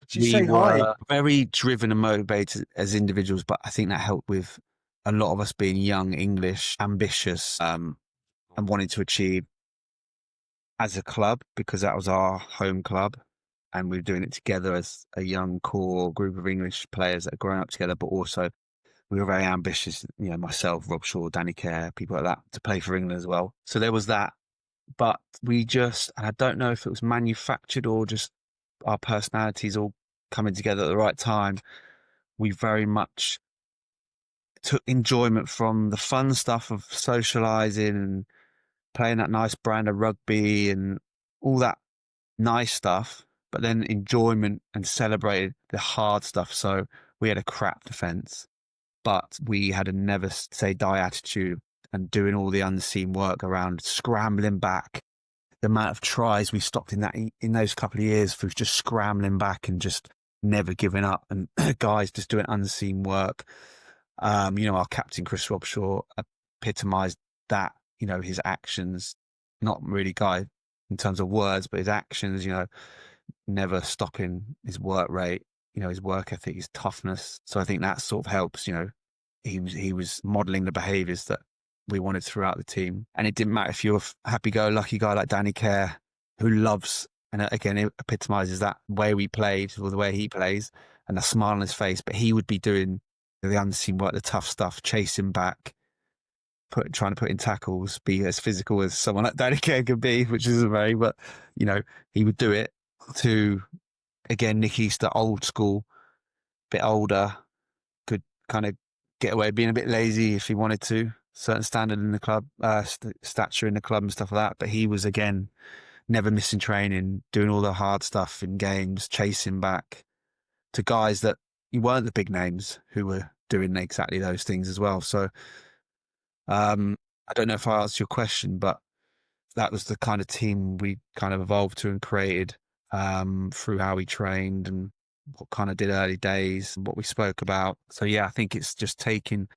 She's saying hi. Very driven and motivated as individuals, but I think that helped with a lot of us being young, English, ambitious, and wanting to achieve as a club, because that was our home club. And we were doing it together as a young core group of English players that had grown up together, but also we were very ambitious, you know, myself, Rob Shaw, Danny Kerr, people like that, to play for England as well. So there was that. But and I don't know if it was manufactured or just our personalities all coming together at the right time. We very much took enjoyment from the fun stuff of socialising and playing that nice brand of rugby and all that nice stuff, but then enjoyment and celebrated the hard stuff. So we had a crap defence, but we had a never say die attitude and doing all the unseen work around scrambling back. The amount of tries we stopped in those couple of years for just scrambling back and just never giving up, and guys just doing unseen work. You know, our captain Chris Robshaw epitomised that. You know, his actions, not really guy in terms of words, but his actions. You know, never stopping his work rate. You know, his work ethic, his toughness. So I think that sort of helps. You know, he was modelling the behaviours that we wanted throughout the team. And it didn't matter if you're a happy-go-lucky guy like Danny Kerr, who loves, and again, it epitomises that way we played or the way he plays and the smile on his face, but he would be doing the unseen work, the tough stuff, chasing back, trying to put in tackles, be as physical as someone like Danny Kerr could be, which isn't very, but, you know, he would do it to, again, Nick Easter, old school, bit older, could kind of get away being a bit lazy if he wanted to. Certain standard in the club, stature in the club and stuff like that. But he was, again, never missing training, doing all the hard stuff in games, chasing back to guys that you weren't the big names who were doing exactly those things as well. So I don't know if I answered your question, but that was the kind of team we kind of evolved to and created through how we trained and what kind of did early days and what we spoke about. So yeah, I think it's just taking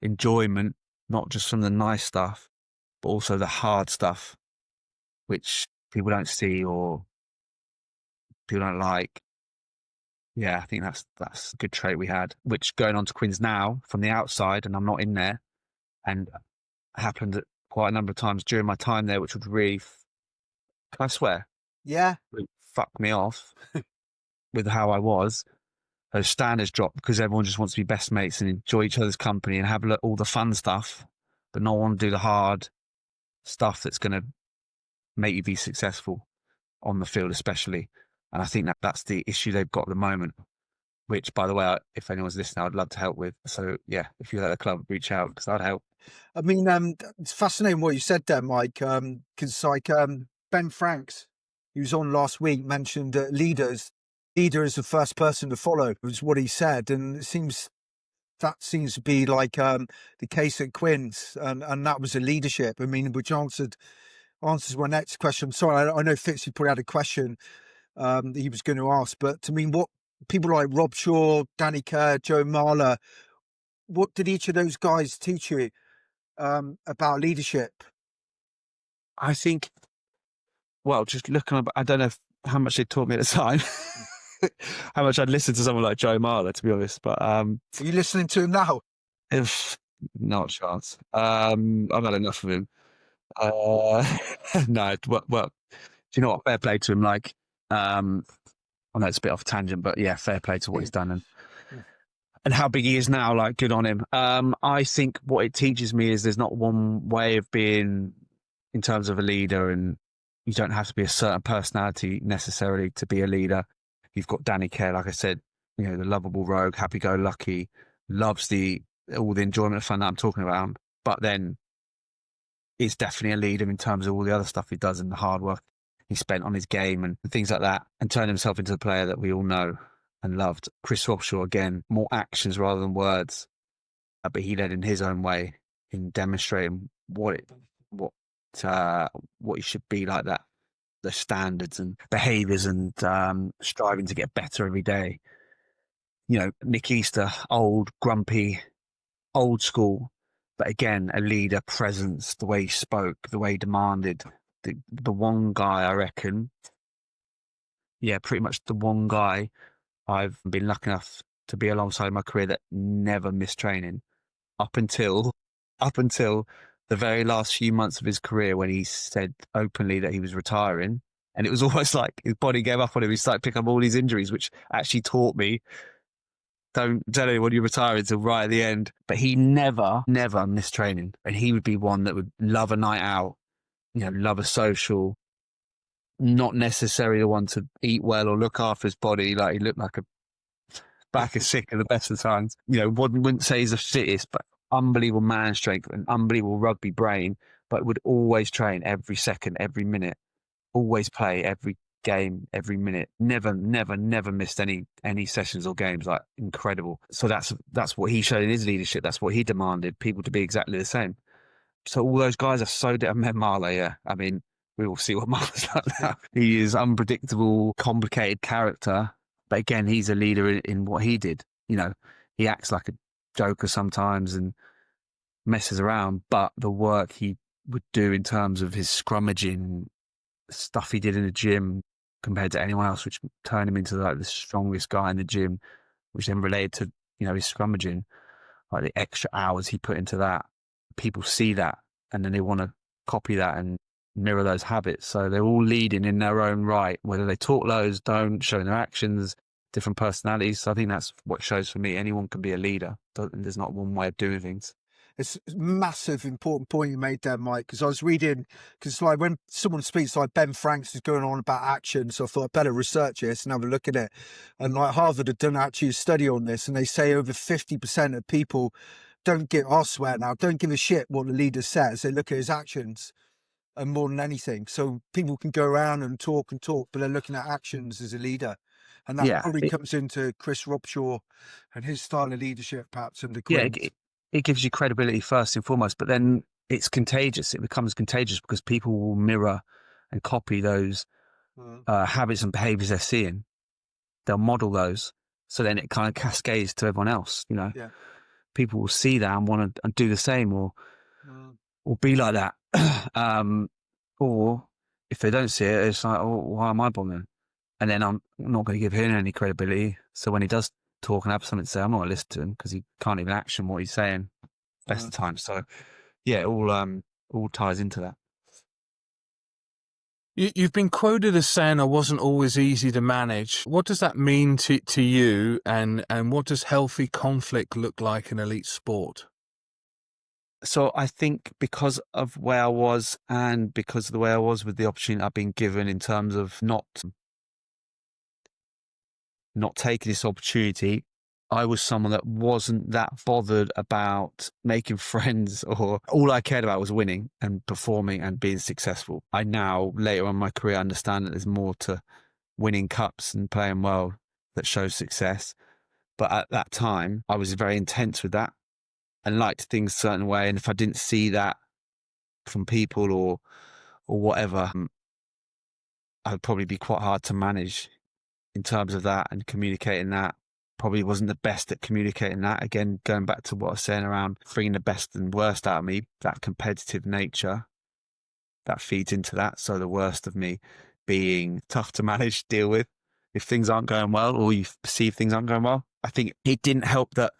enjoyment, not just from the nice stuff, but also the hard stuff, which people don't see or people don't like. Yeah, I think that's a good trait we had, which going on to Quins now from the outside, and I'm not in there, and happened quite a number of times during my time there, which would really, can I swear? Yeah. Really fuck me off with how I was. Those standards drop because everyone just wants to be best mates and enjoy each other's company and have all the fun stuff, but not want to do the hard stuff that's going to make you be successful on the field, especially. And I think that's the issue they've got at the moment, which, by the way, if anyone's listening, I'd love to help with. So yeah, if you're at the club, reach out because I'd help. I mean, it's fascinating what you said there, Mike, because Ben Franks, who was on last week, mentioned that leader is the first person to follow, was what he said. And it seems to be like the case at Quins, and that was a leadership. I mean, which answers my next question. Sorry, I know Fitzy probably had a question that he was going to ask, but I mean, what people like Rob Shaw, Danny Kerr, Joe Marler, what did each of those guys teach you about leadership? I think, well, just looking, I don't know how much they taught me at the time, how much I'd listen to someone like Joe Marler, to be honest. But Are you listening to him now? if not a chance. I've had enough of him. No, well, do you know what? Fair play to him. Like, I know it's a bit off tangent, but yeah, fair play to what he's done and how big he is now. Like, good on him. I think what it teaches me is there's not one way of being in terms of a leader, and you don't have to be a certain personality necessarily to be a leader. You've got Danny Kerr, like I said, you know, the lovable rogue, happy-go-lucky, loves all the enjoyment and fun that I'm talking about, but then is definitely a leader in terms of all the other stuff he does and the hard work he spent on his game and things like that, and turned himself into the player that we all know and loved. Chris Robshaw, again, more actions rather than words, but he led in his own way in demonstrating what he should be like, that the standards and behaviours and striving to get better every day. You know, Nick Easter, old, grumpy, old school, but again, a leader presence, the way he spoke, the way he demanded. The one guy, I reckon, yeah, pretty much the one guy I've been lucky enough to be alongside in my career that never missed training up until the very last few months of his career, when he said openly that he was retiring. And it was almost like his body gave up on him. He started picking up all these injuries, which actually taught me, don't tell anyone you retire until right at the end. But he never missed training. And he would be one that would love a night out, you know, love a social, not necessarily the one to eat well or look after his body. Like, he looked like a back is sick at the best of times. You know, wouldn't say he's the fittest, but unbelievable man strength and unbelievable rugby brain, but would always train every second, every minute, always play every game, every minute, never missed any sessions or games. Like, incredible. So that's what he showed in his leadership. That's what he demanded, people to be exactly the same. So all those guys are so I met Marley, yeah. I mean, we all see what Marley's like now. He is unpredictable, complicated character. But again, he's a leader in what he did. You know, he acts like a joker sometimes and messes around, but the work he would do in terms of his scrummaging, stuff he did in the gym compared to anyone else, which turned him into like the strongest guy in the gym, which then related to, you know, his scrummaging, like the extra hours he put into that. People see that and then they want to copy that and mirror those habits. So they're all leading in their own right, whether they talk loads, don't, showing their actions, different personalities. So I think that's what shows for me. Anyone can be a leader. There's not one way of doing things. It's a massive, important point you made there, Mike, because I was reading, because like when someone speaks, like Ben Franks is going on about action, so I thought I'd better research this and have a look at it. And like Harvard had done actually a study on this, and they say over 50% of people don't give, I swear now, don't give a shit what the leader says. They look at his actions, and more than anything. So people can go around and talk, but they're looking at actions as a leader. And that probably comes into Chris Robshaw and his style of leadership, perhaps, and the Quins. Yeah, it gives you credibility first and foremost, but then it's contagious. It becomes contagious because people will mirror and copy those habits and behaviors they're seeing. They'll model those. So then it kind of cascades to everyone else, you know. Yeah. People will see that and want to do the same or be like that. Or if they don't see it, it's like, oh, why am I bothering? And then I'm not going to give him any credibility. So when he does talk and have something to say, I'm not going to listen to him because he can't even action what he's saying best of the time. So yeah, it all ties into that. You've been quoted as saying I wasn't always easy to manage. What does that mean to you, and what does healthy conflict look like in elite sport? So I think because of where I was and because of the way I was with the opportunity I've been given in terms of not taking this opportunity, I was someone that wasn't that bothered about making friends, or all I cared about was winning and performing and being successful. I now, later on in my career, understand that there's more to winning cups and playing well that shows success. But at that time, I was very intense with that and liked things a certain way. And if I didn't see that from people or whatever, I'd probably be quite hard to manage in terms of that, and communicating that. Probably wasn't the best at communicating that. Again, going back to what I was saying around bringing the best and worst out of me, that competitive nature, that feeds into that. So the worst of me being tough to manage, deal with, if things aren't going well or you perceive things aren't going well. I think it didn't help that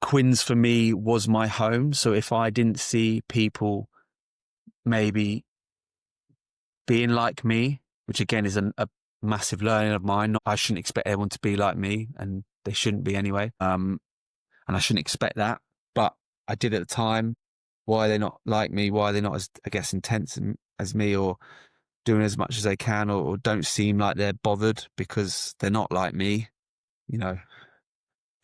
Quins for me was my home. So if I didn't see people maybe being like me, which again is a massive learning of mine, I shouldn't expect everyone to be like me, and they shouldn't be anyway. And I shouldn't expect that, but I did at the time. Why are they not like me? Why are they not as, I guess, intense as me, or doing as much as they can, or don't seem like they're bothered because they're not like me? You know,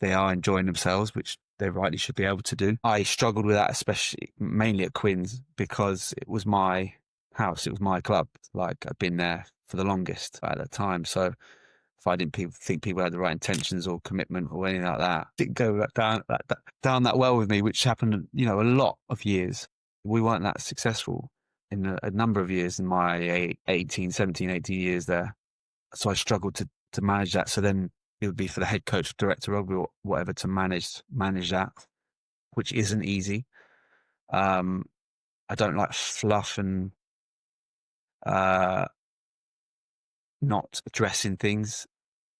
they are enjoying themselves, which they rightly should be able to do. I struggled with that, especially mainly at Quins, because it was my house, it was my club. Like, I'd been there for the longest at that time. So if I didn't think people had the right intentions or commitment or anything like that, it didn't go down that well with me, which happened, you know, a lot of years. We weren't that successful in a number of years in my 17, 18 years there. So I struggled to manage that. So then it would be for the head coach, director of rugby, or whatever, to manage that, which isn't easy. I don't like fluff and not addressing things,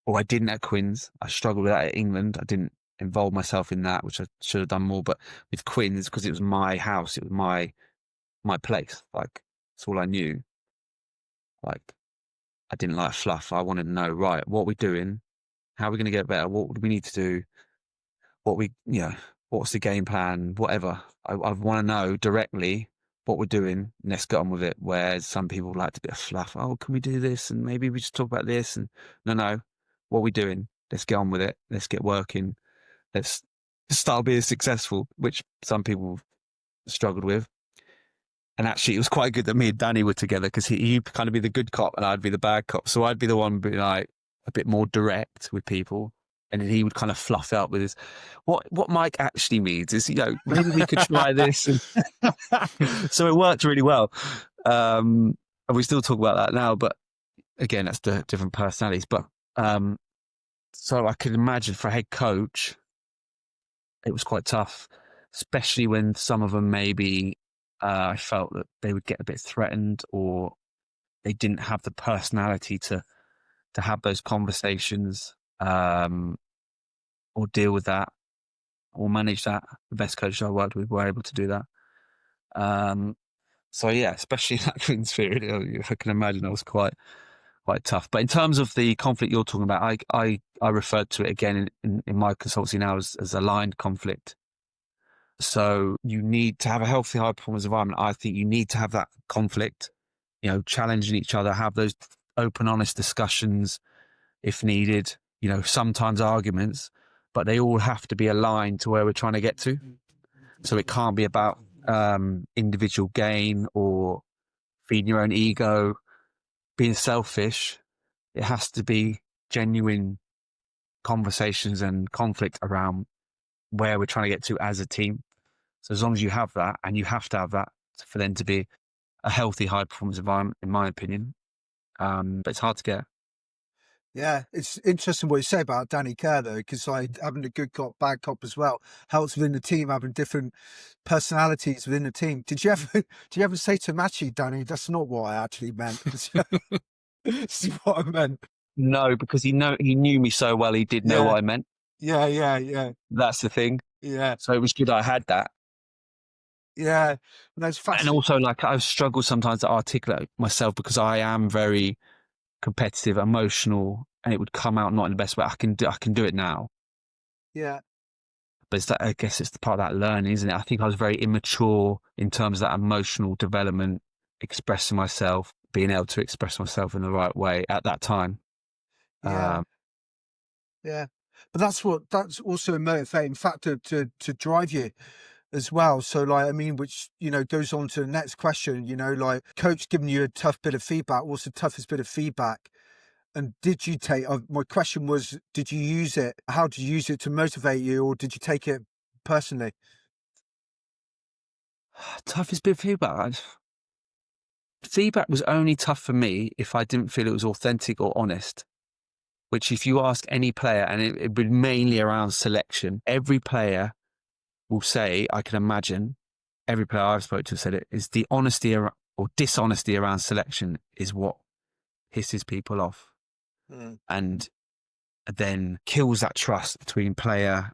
or I didn't at Quins. I struggled with that at England. I didn't involve myself in that, which I should have done more. But with Quins, because it was my house, it was my place. Like, it's all I knew. Like, I didn't like fluff. I wanted to know, right, what are we doing? How are we going to get better? What do we need to do? What's the game plan? Whatever. I want to know directly what we're doing. And let's get on with it. Whereas some people like a bit of fluff. Oh, can we do this? And maybe we just talk about this. And no, what are we doing? Let's get on with it. Let's get working. Let's start being successful, which some people struggled with. And actually, it was quite good that me and Danny were together, because he'd kind of be the good cop and I'd be the bad cop. So I'd be the one being like a bit more direct with people, and then he would kind of fluff out with his what Mike actually means is, maybe we could try this. And so it worked really well. And we still talk about that now, but again, that's the different personalities. But so I could imagine for a head coach, it was quite tough, especially when some of them maybe I felt that they would get a bit threatened, or they didn't have the personality to have those conversations, or deal with that, or manage that. The best coaches I worked with were able to do that. So yeah, especially in that Queen's period, I can imagine that was quite tough. But in terms of the conflict you're talking about, I referred to it again in my consultancy now as aligned conflict. So you need to have a healthy, high performance environment. I think you need to have that conflict, challenging each other, have those open, honest discussions if needed, sometimes arguments, but they all have to be aligned to where we're trying to get to. So it can't be about individual gain or feeding your own ego, being selfish. It has to be genuine conversations and conflict around where we're trying to get to as a team. So as long as you have that, and you have to have that for them to be a healthy, high performance environment, in my opinion. But it's hard to get. Yeah, it's interesting what you say about Danny Kerr, though, because having a good cop, bad cop as well helps within the team, having different personalities within the team. Did you ever say to Matchy, Danny, that's not what I actually meant? This is what I meant. No, because he knew me so well, he did know what I meant. Yeah. That's the thing. Yeah. So it was good I had that. Yeah. That's fascinating. And also, like, I've struggled sometimes to articulate myself, because I am very competitive, emotional, and it would come out not in the best way. I can do it now. Yeah. But I guess it's the part of that learning, isn't it? I think I was very immature in terms of that emotional development, expressing myself, being able to express myself in the right way at that time. Yeah. Yeah. But that's also a motivating factor to drive you as well. So which, goes on to the next question, like, coach giving you a tough bit of feedback. What's the toughest bit of feedback? And did you take, my question was, did you use it? How did you use it to motivate you, or did you take it personally? Toughest bit of feedback. Feedback was only tough for me if I didn't feel it was authentic or honest. Which, if you ask any player, and it would be mainly around selection, every player will say, I can imagine, every player I've spoken to said it, is the honesty or dishonesty around selection is what pisses people off. and then kills that trust between player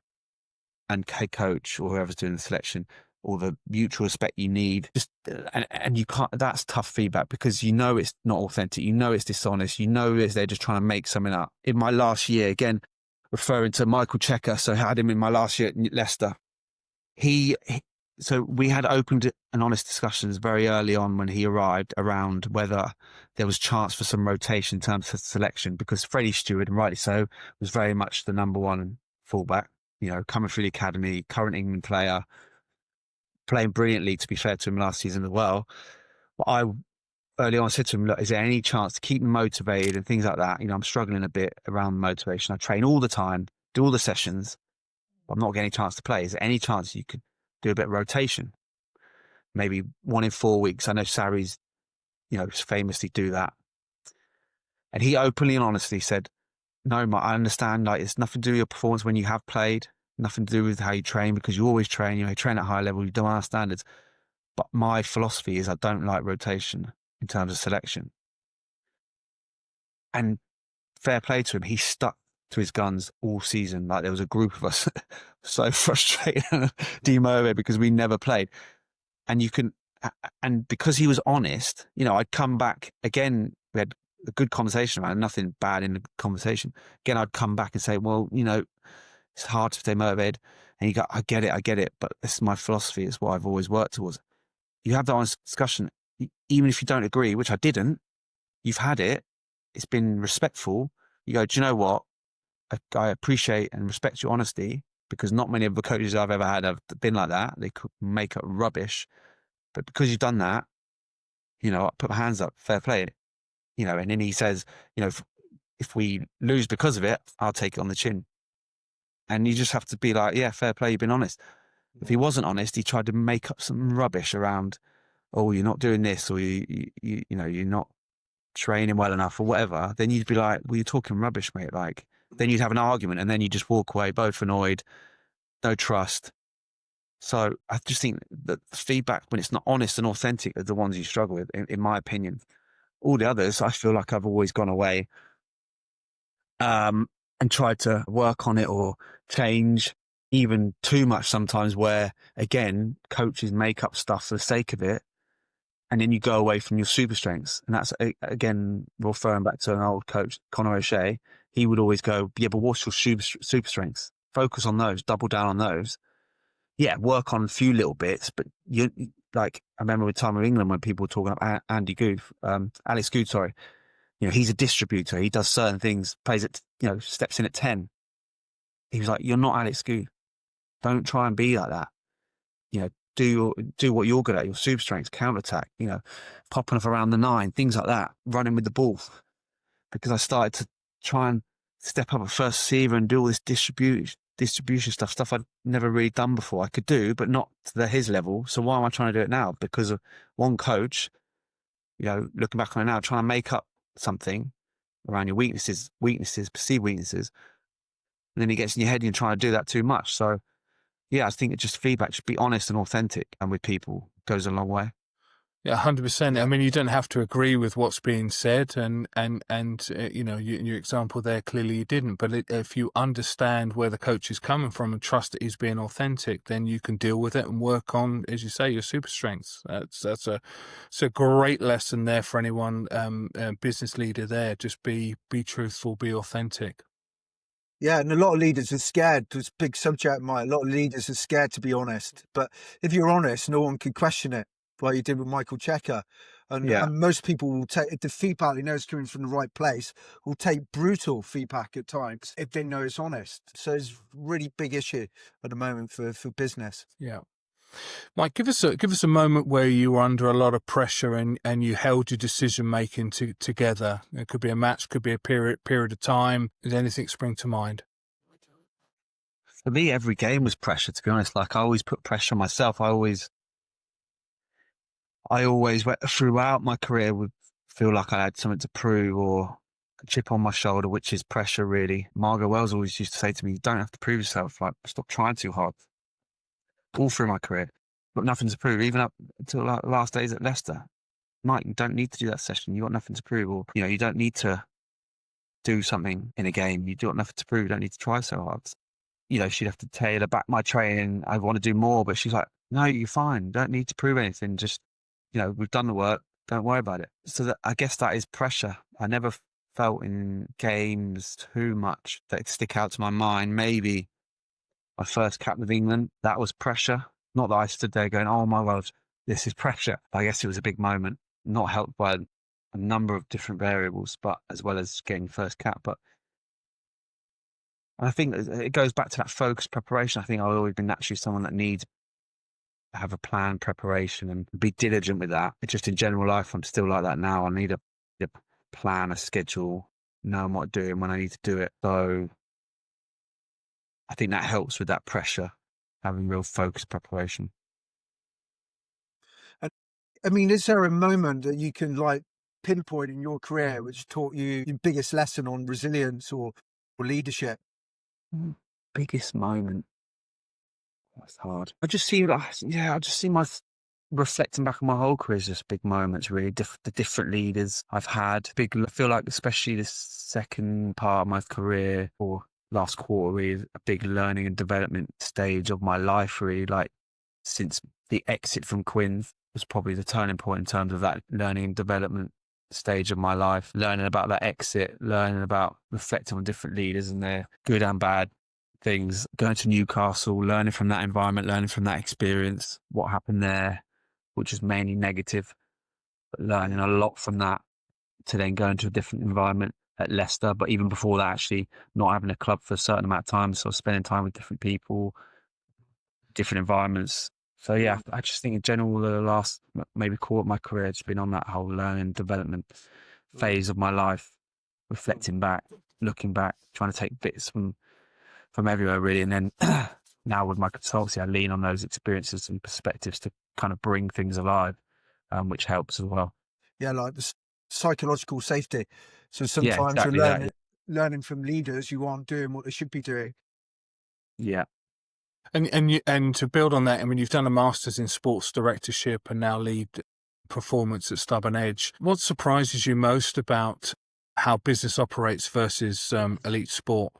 and head coach or whoever's doing the selection, or the mutual respect you need. Just and you can't. That's tough feedback because you know it's not authentic. You know it's dishonest. You know they're just trying to make something up. In my last year, again, referring to Michael Checker, so I had him in my last year at Leicester. So we had opened and honest discussions very early on when he arrived around whether there was chance for some rotation in terms of selection, because Freddie Stewart, and rightly so, was very much the number one fullback, coming through the academy, current England player, playing brilliantly, to be fair to him last season as well. But I early on said to him, look, is there any chance to keep him motivated and things like that? I'm struggling a bit around motivation. I train all the time, do all the sessions, but I'm not getting any chance to play. Is there any chance you could do a bit of rotation? Maybe 1 in 4 weeks. I know Sarri's, famously do that. And he openly and honestly said, no, I understand, like, it's nothing to do with your performance when you have played, nothing to do with how you train, because you always train, you train at high level, you do our standards. But my philosophy is I don't like rotation in terms of selection. And fair play to him, he stuck to his guns all season. Like, there was a group of us so frustrated and demotivated because we never played. And because he was honest, I'd come back again. We had a good conversation about it, nothing bad in the conversation. Again, I'd come back and say, well, it's hard to stay motivated. And you go, I get it, but this is my philosophy. It's what I've always worked towards. You have that honest discussion, even if you don't agree, which I didn't. You've had it. It's been respectful. You go, do you know what? I appreciate and respect your honesty, because not many of the coaches I've ever had have been like that. They could make up rubbish. But because you've done that, I put my hands up, fair play. And then he says, if we lose because of it, I'll take it on the chin. And you just have to be like, yeah, fair play, you've been honest. If he wasn't honest, he tried to make up some rubbish around, oh, you're not doing this, or you're not training well enough, or whatever. Then you'd be like, well, you're talking rubbish, mate. Like, then you'd have an argument, and then you just walk away, both annoyed, no trust. So I just think that feedback, when it's not honest and authentic, are the ones you struggle with, in my opinion. All the others, I feel like I've always gone away and tried to work on it or change, even too much sometimes, where, again, coaches make up stuff for the sake of it, and then you go away from your super strengths. And that's, again, referring back to an old coach, Conor O'Shea. He would always go, yeah, but what's your super strengths? Focus on those, double down on those. Yeah, work on a few little bits, but I remember with time of England when people were talking about Alex Good, sorry. He's a distributor. He does certain things, plays at, steps in at 10. He was like, you're not Alex Good. Don't try and be like that. Do what you're good at, your super strengths, counter attack, popping off around the 9, things like that, running with the ball. Because I started to try and step up at first receiver and do all this distribution stuff I'd never really done before. I could do, but not to his level. So why am I trying to do it now? Because of one coach, looking back on it now, trying to make up something around your weaknesses, perceived weaknesses. And then it gets in your head and you're trying to do that too much. So yeah, I think just feedback, just be honest and authentic, and with people goes a long way. Yeah, 100%. I mean, you don't have to agree with what's being said, and your example there, clearly you didn't. But if you understand where the coach is coming from and trust that he's being authentic, then you can deal with it and work on, as you say, your super strengths. It's a great lesson there for anyone, business leader there. Just be truthful, be authentic. Yeah, and a lot of leaders are scared. It's a big subject, Mike. A lot of leaders are scared to be honest. But if you're honest, no one can question it, like you did with Michael Checker. And most people will take, if the feedback they know is coming from the right place, will take brutal feedback at times if they know it's honest. So it's a really big issue at the moment for business. Yeah. Mike, give us a moment where you were under a lot of pressure and you held your decision making together. It could be a match, could be a period of time. Does anything spring to mind? For me, every game was pressure, to be honest. Like, I always put pressure on myself. I always throughout my career would feel like I had something to prove or a chip on my shoulder, which is pressure, really. Margot Wells always used to say to me, you don't have to prove yourself. Like, stop trying too hard. All through my career, got nothing to prove, even up until last days at Leicester. Mike, you don't need to do that session. You got nothing to prove, or you don't need to do something in a game, you got nothing to prove. You don't need to try so hard. You know, she'd have to tailor back my training. I want to do more, but she's like, no, you're fine. Don't need to prove anything. Just, you know, we've done the work. Don't worry about it. So that, I guess that is pressure. I never felt in games too much that stick out to my mind. Maybe my first cap with England, that was pressure. Not that I stood there going, oh my God, this is pressure. I guess it was a big moment, not helped by a number of different variables, but as well as getting first cap. But I think it goes back to that focus preparation. I think I've always been naturally someone that needs to have a plan, preparation, and be diligent with that. It's just in general life, I'm still like that now. I need a plan, a schedule, knowing what I'm doing when I need to do it. So I think that helps with that pressure, having real focus preparation. And I mean, is there a moment that you can like pinpoint in your career which taught you your biggest lesson on resilience or leadership? Biggest moment. That's hard. I just see, I just see my reflecting back on my whole career as just big moments, really. The different leaders I've had. I feel like, especially this second part of my career or last quarter, really, a big learning and development stage of my life, really. Like, since the exit from Quins was probably the turning point in terms of that learning and development stage of my life, learning about that exit, learning about reflecting on different leaders and their good and bad things, going to Newcastle, learning from that environment, learning from that experience, what happened there, which was mainly negative, but learning a lot from that to then go into a different environment at Leicester. But even before that, actually not having a club for a certain amount of time, so spending time with different people, different environments. So yeah, I just think in general, the last maybe quarter of my career, it's been on that whole learning development phase of my life, reflecting back, looking back, trying to take bits from everywhere, really. And then now with my consultancy, I lean on those experiences and perspectives to kind of bring things alive, which helps as well. Yeah, like the psychological safety. So Yeah, sometimes exactly you're that. learning from leaders who aren't doing what they should be doing. Yeah. And to build on that, I mean, you've done a master's in sports directorship and now lead performance at Stubborn Edge. What surprises you most about how business operates versus elite sport?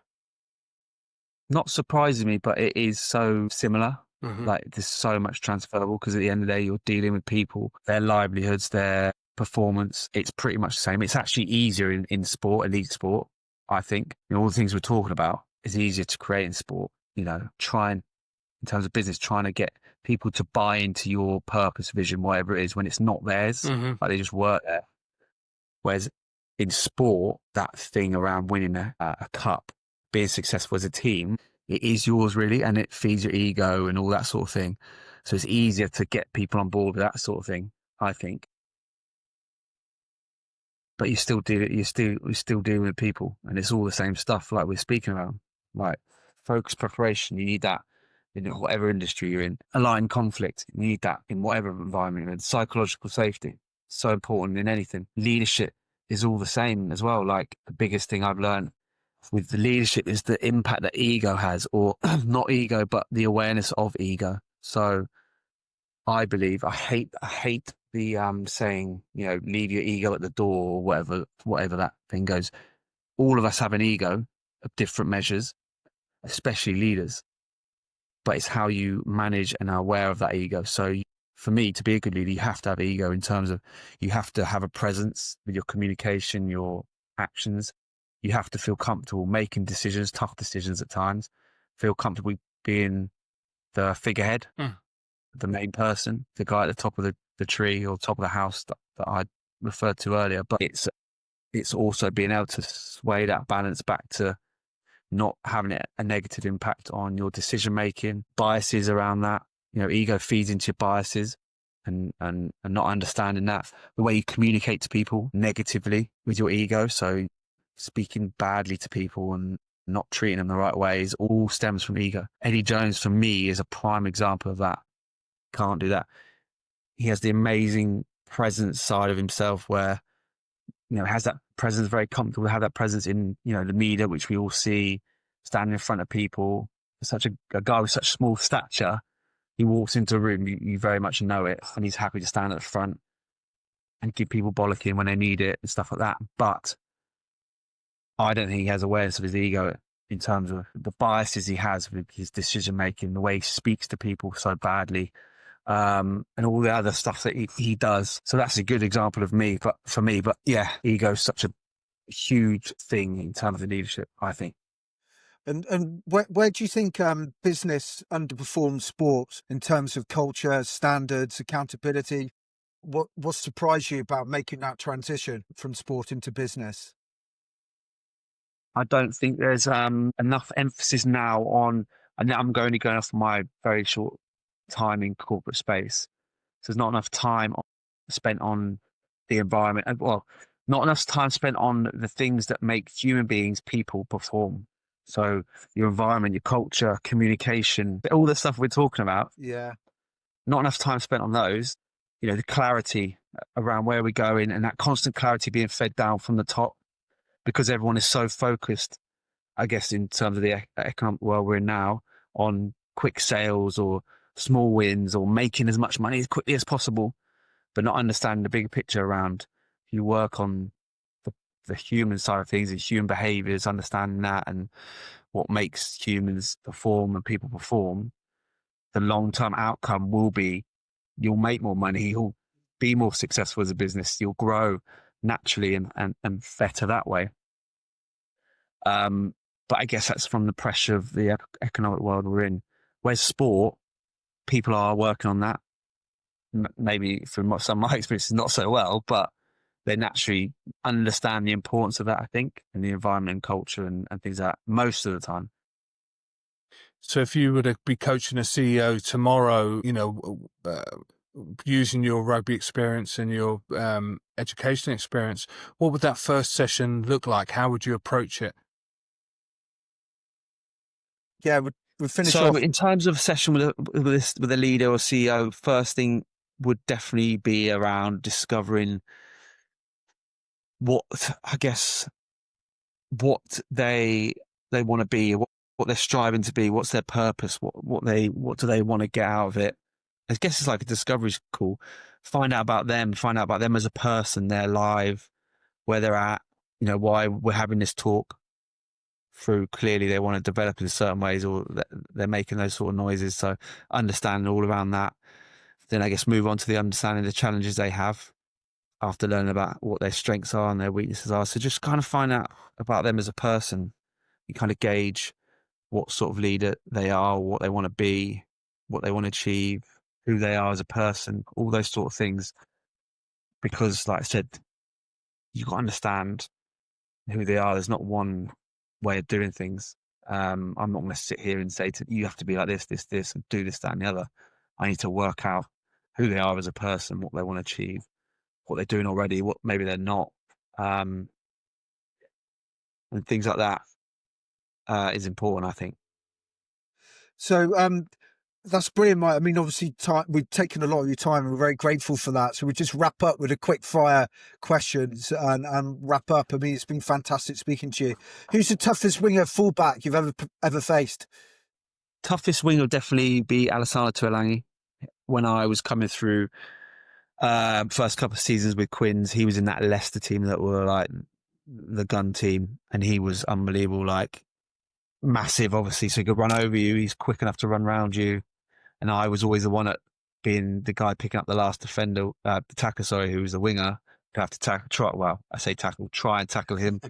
Not surprising me, but it is so similar. Mm-hmm. Like, there's so much transferable because at the end of the day, you're dealing with people, their livelihoods, their performance. It's pretty much the same. It's actually easier in sport, elite sport, I think. You know, all the things we're talking about is easier to create in sport. You know, in terms of business, trying to get people to buy into your purpose, vision, whatever it is, when it's not theirs, like they just work there. Whereas in sport, that thing around winning a cup, being successful as a team, it is yours really, and it feeds your ego and all that sort of thing. So it's easier to get people on board with that sort of thing, I think. But you're still dealing with people, and it's all the same stuff like we're speaking about. Like focus preparation, you need that in whatever industry you're in. Align conflict, you need that in whatever environment you're in. Psychological safety, so important in anything. Leadership is all the same as well. Like, the biggest thing I've learned with the leadership is the impact that ego has, or not ego, but the awareness of ego. So I believe, I hate the saying, you know, leave your ego at the door, or whatever that thing goes. All of us have an ego of different measures, especially leaders, but it's how you manage and are aware of that ego. So for me, to be a good leader, you have to have ego in terms of, you have to have a presence with your communication, your actions. You have to feel comfortable making decisions, tough decisions at times, feel comfortable being the figurehead, the main person, the guy at the top of the tree or top of the house that I referred to earlier. But it's also being able to sway that balance back to not having a negative impact on your decision making, biases around that. You know, ego feeds into your biases, and not understanding that, the way you communicate to people negatively with your ego. So speaking badly to people and not treating them the right ways all stems from ego. Eddie Jones, for me, is a prime example of that. Can't do that. He has the amazing presence side of himself where, you know, has that presence, very comfortable to have that presence in, you know, the media, which we all see, standing in front of people. Such a guy with such small stature, he walks into a room, you very much know it, and he's happy to stand at the front and give people bollocking when they need it and stuff like that. But I don't think he has awareness of his ego in terms of the biases he has with his decision making, the way he speaks to people so badly, and all the other stuff that he does. So that's a good example of me, but for me, but yeah, ego is such a huge thing in terms of leadership, I think. And where do you think business underperforms sport in terms of culture, standards, accountability? What surprised you about making that transition from sport into business? I don't think there's enough emphasis now on, and I'm only going off my very short time in corporate space. So there's not enough time spent on the environment. Well, not enough time spent on the things that make human beings, people perform. So your environment, your culture, communication, all the stuff we're talking about. Yeah. Not enough time spent on those. You know, the clarity around where we're going and that constant clarity being fed down from the top, because everyone is so focused, I guess, in terms of the economic world we're in now, on quick sales or small wins or making as much money as quickly as possible, but not understanding the bigger picture around. You work on the human side of things and human behaviors, understanding that and what makes humans perform and people perform. The long-term outcome will be you'll make more money, you'll be more successful as a business, you'll grow naturally and better that way. But I guess that's from the pressure of the economic world we're in. Whereas sport, people are working on that. Maybe from some of my experiences, not so well, but they naturally understand the importance of that, I think, and the environment and culture and things like that most of the time. So if you were to be coaching a CEO tomorrow, using your rugby experience and your education experience, what would that first session look like? How would you approach it? Yeah, we'll finish So off. in terms of a session with a leader or CEO, first thing would definitely be around discovering what they want to be, what they're striving to be, what's their purpose, what do they want to get out of it. I guess it's like a discovery call. Find out about them as a person, their life, where they're at, why we're having this talk. Through clearly they want to develop in certain ways, or they're making those sort of noises. So understanding all around that. Then I guess move on to the understanding the challenges they have after learning about what their strengths are and their weaknesses are. So just kind of find out about them as a person. You kind of gauge what sort of leader they are, what they want to be, what they want to achieve, who they are as a person, all those sort of things. Because like I said, you've got to understand who they are. There's not one way of doing things. I'm not going to sit here and say you have to be like this, and do this, that, and the other. I need to work out who they are as a person, what they want to achieve, what they're doing already, what maybe they're not, and things like that is important, I think. So that's brilliant, Mike. I mean, obviously, we've taken a lot of your time and we're very grateful for that. So we'll just wrap up with a quick fire questions and wrap up. I mean, it's been fantastic speaking to you. Who's the toughest winger fullback you've ever faced? Toughest wing will definitely be Alessandro Tuolangi. When I was coming through first couple of seasons with Quins, he was in that Leicester team that were like the gun team, and he was unbelievable, like massive, obviously, so he could run over you. He's quick enough to run around you. And I was always the one at being the guy picking up the last defender, tackle, who was the winger. To have to try and tackle him.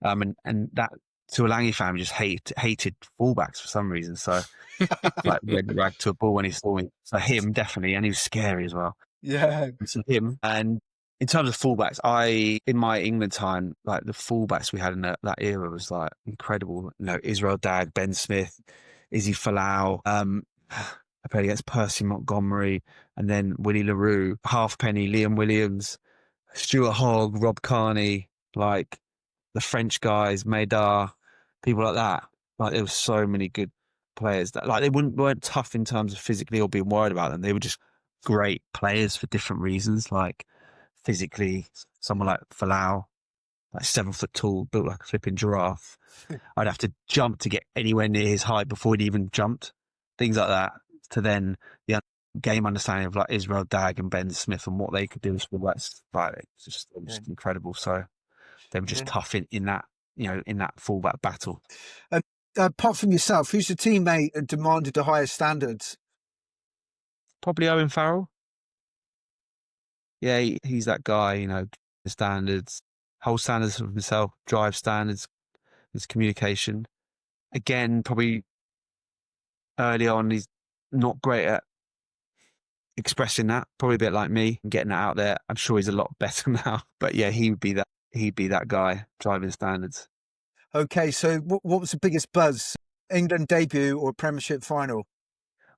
And that Tuolangi family just hated fullbacks for some reason. So like red rag to a ball when he saw me. So him definitely, and he was scary as well. Yeah. So him. And in terms of fullbacks, in my England time, like the fullbacks we had in that era was like incredible. Israel Dag, Ben Smith, Izzy Folau. I played against Percy Montgomery, and then Willie LaRue, Halfpenny, Liam Williams, Stuart Hogg, Rob Carney, like the French guys, Maydar, people like that. Like there were so many good players that like they weren't tough in terms of physically or being worried about them. They were just great players for different reasons. Like physically, someone like Folau, like 7 foot tall, built like a flipping giraffe. I'd have to jump to get anywhere near his height before he'd even jumped. Things like that. To then the game understanding of like Israel Dag and Ben Smith and what they could do as fullbacks, like it's just incredible. So they were just tough in that in that fullback battle. Apart from yourself, who's the teammate that demanded the highest standards? Probably Owen Farrell. Yeah, he's that guy, the standards, whole standards of himself, drive standards, his communication. Again, probably early on, he's not great at expressing that, probably a bit like me, and getting that out there. I'm sure he's a lot better now. But yeah, he'd be that guy, driving standards. Okay, so what was the biggest buzz? England debut or Premiership final?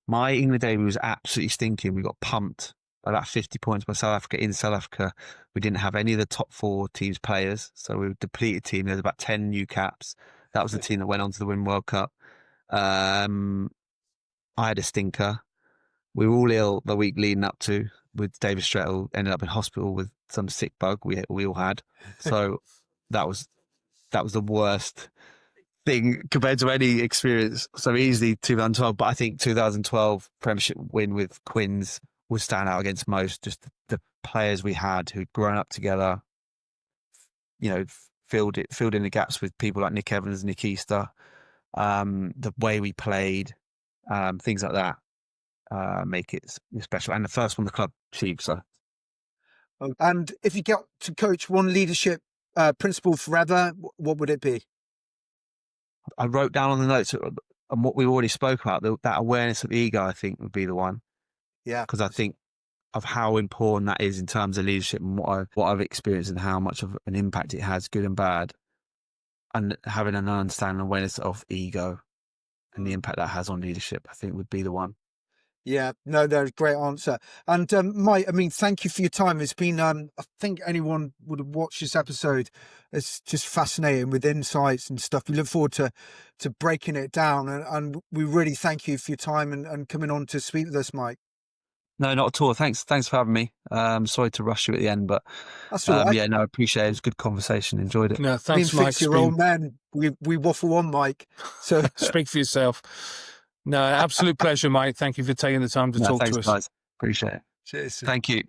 My England debut was absolutely stinking. We got pumped by about 50 points by South Africa. In South Africa, we didn't have any of the top 4 teams players, so we were a depleted team. There was about 10 new caps. That was the team that went on to the Women's World Cup. I had a stinker. We were all ill the week leading up to, with David Strettle ended up in hospital with some sick bug we all had. So that was the worst thing compared to any experience. So easily 2012, but I think 2012 Premiership win with Quins would stand out against most. Just the players we had who'd grown up together, filled in the gaps with people like Nick Evans, Nick Easter, the way we played, things like that. Make it special, and the first one the club achieved. So, and if you get to coach one leadership principle forever, what would it be? I wrote down on the notes and what we already spoke about, that awareness of ego. I think would be the one. Yeah, because I think of how important that is in terms of leadership and what I've experienced and how much of an impact it has, good and bad, and having an understanding awareness of ego and the impact that has on leadership, I think would be the one. Yeah, no, great answer. And Mike, I mean, thank you for your time. It's been, I think anyone would have watched this episode. It's just fascinating with insights and stuff. We look forward to breaking it down, and we really thank you for your time and coming on to speak with us, Mike. No, not at all. Thanks for having me. Sorry to rush you at the end, but that's all right. Yeah, no, I appreciate it. It was a good conversation. Enjoyed it. No, thanks, Being Mike. 6-year-old men, we waffle on, Mike. So speak for yourself. No, absolute pleasure, Mike. Thank you for taking the time to talk thanks, to us. Guys. Appreciate it. Cheers. Thank you.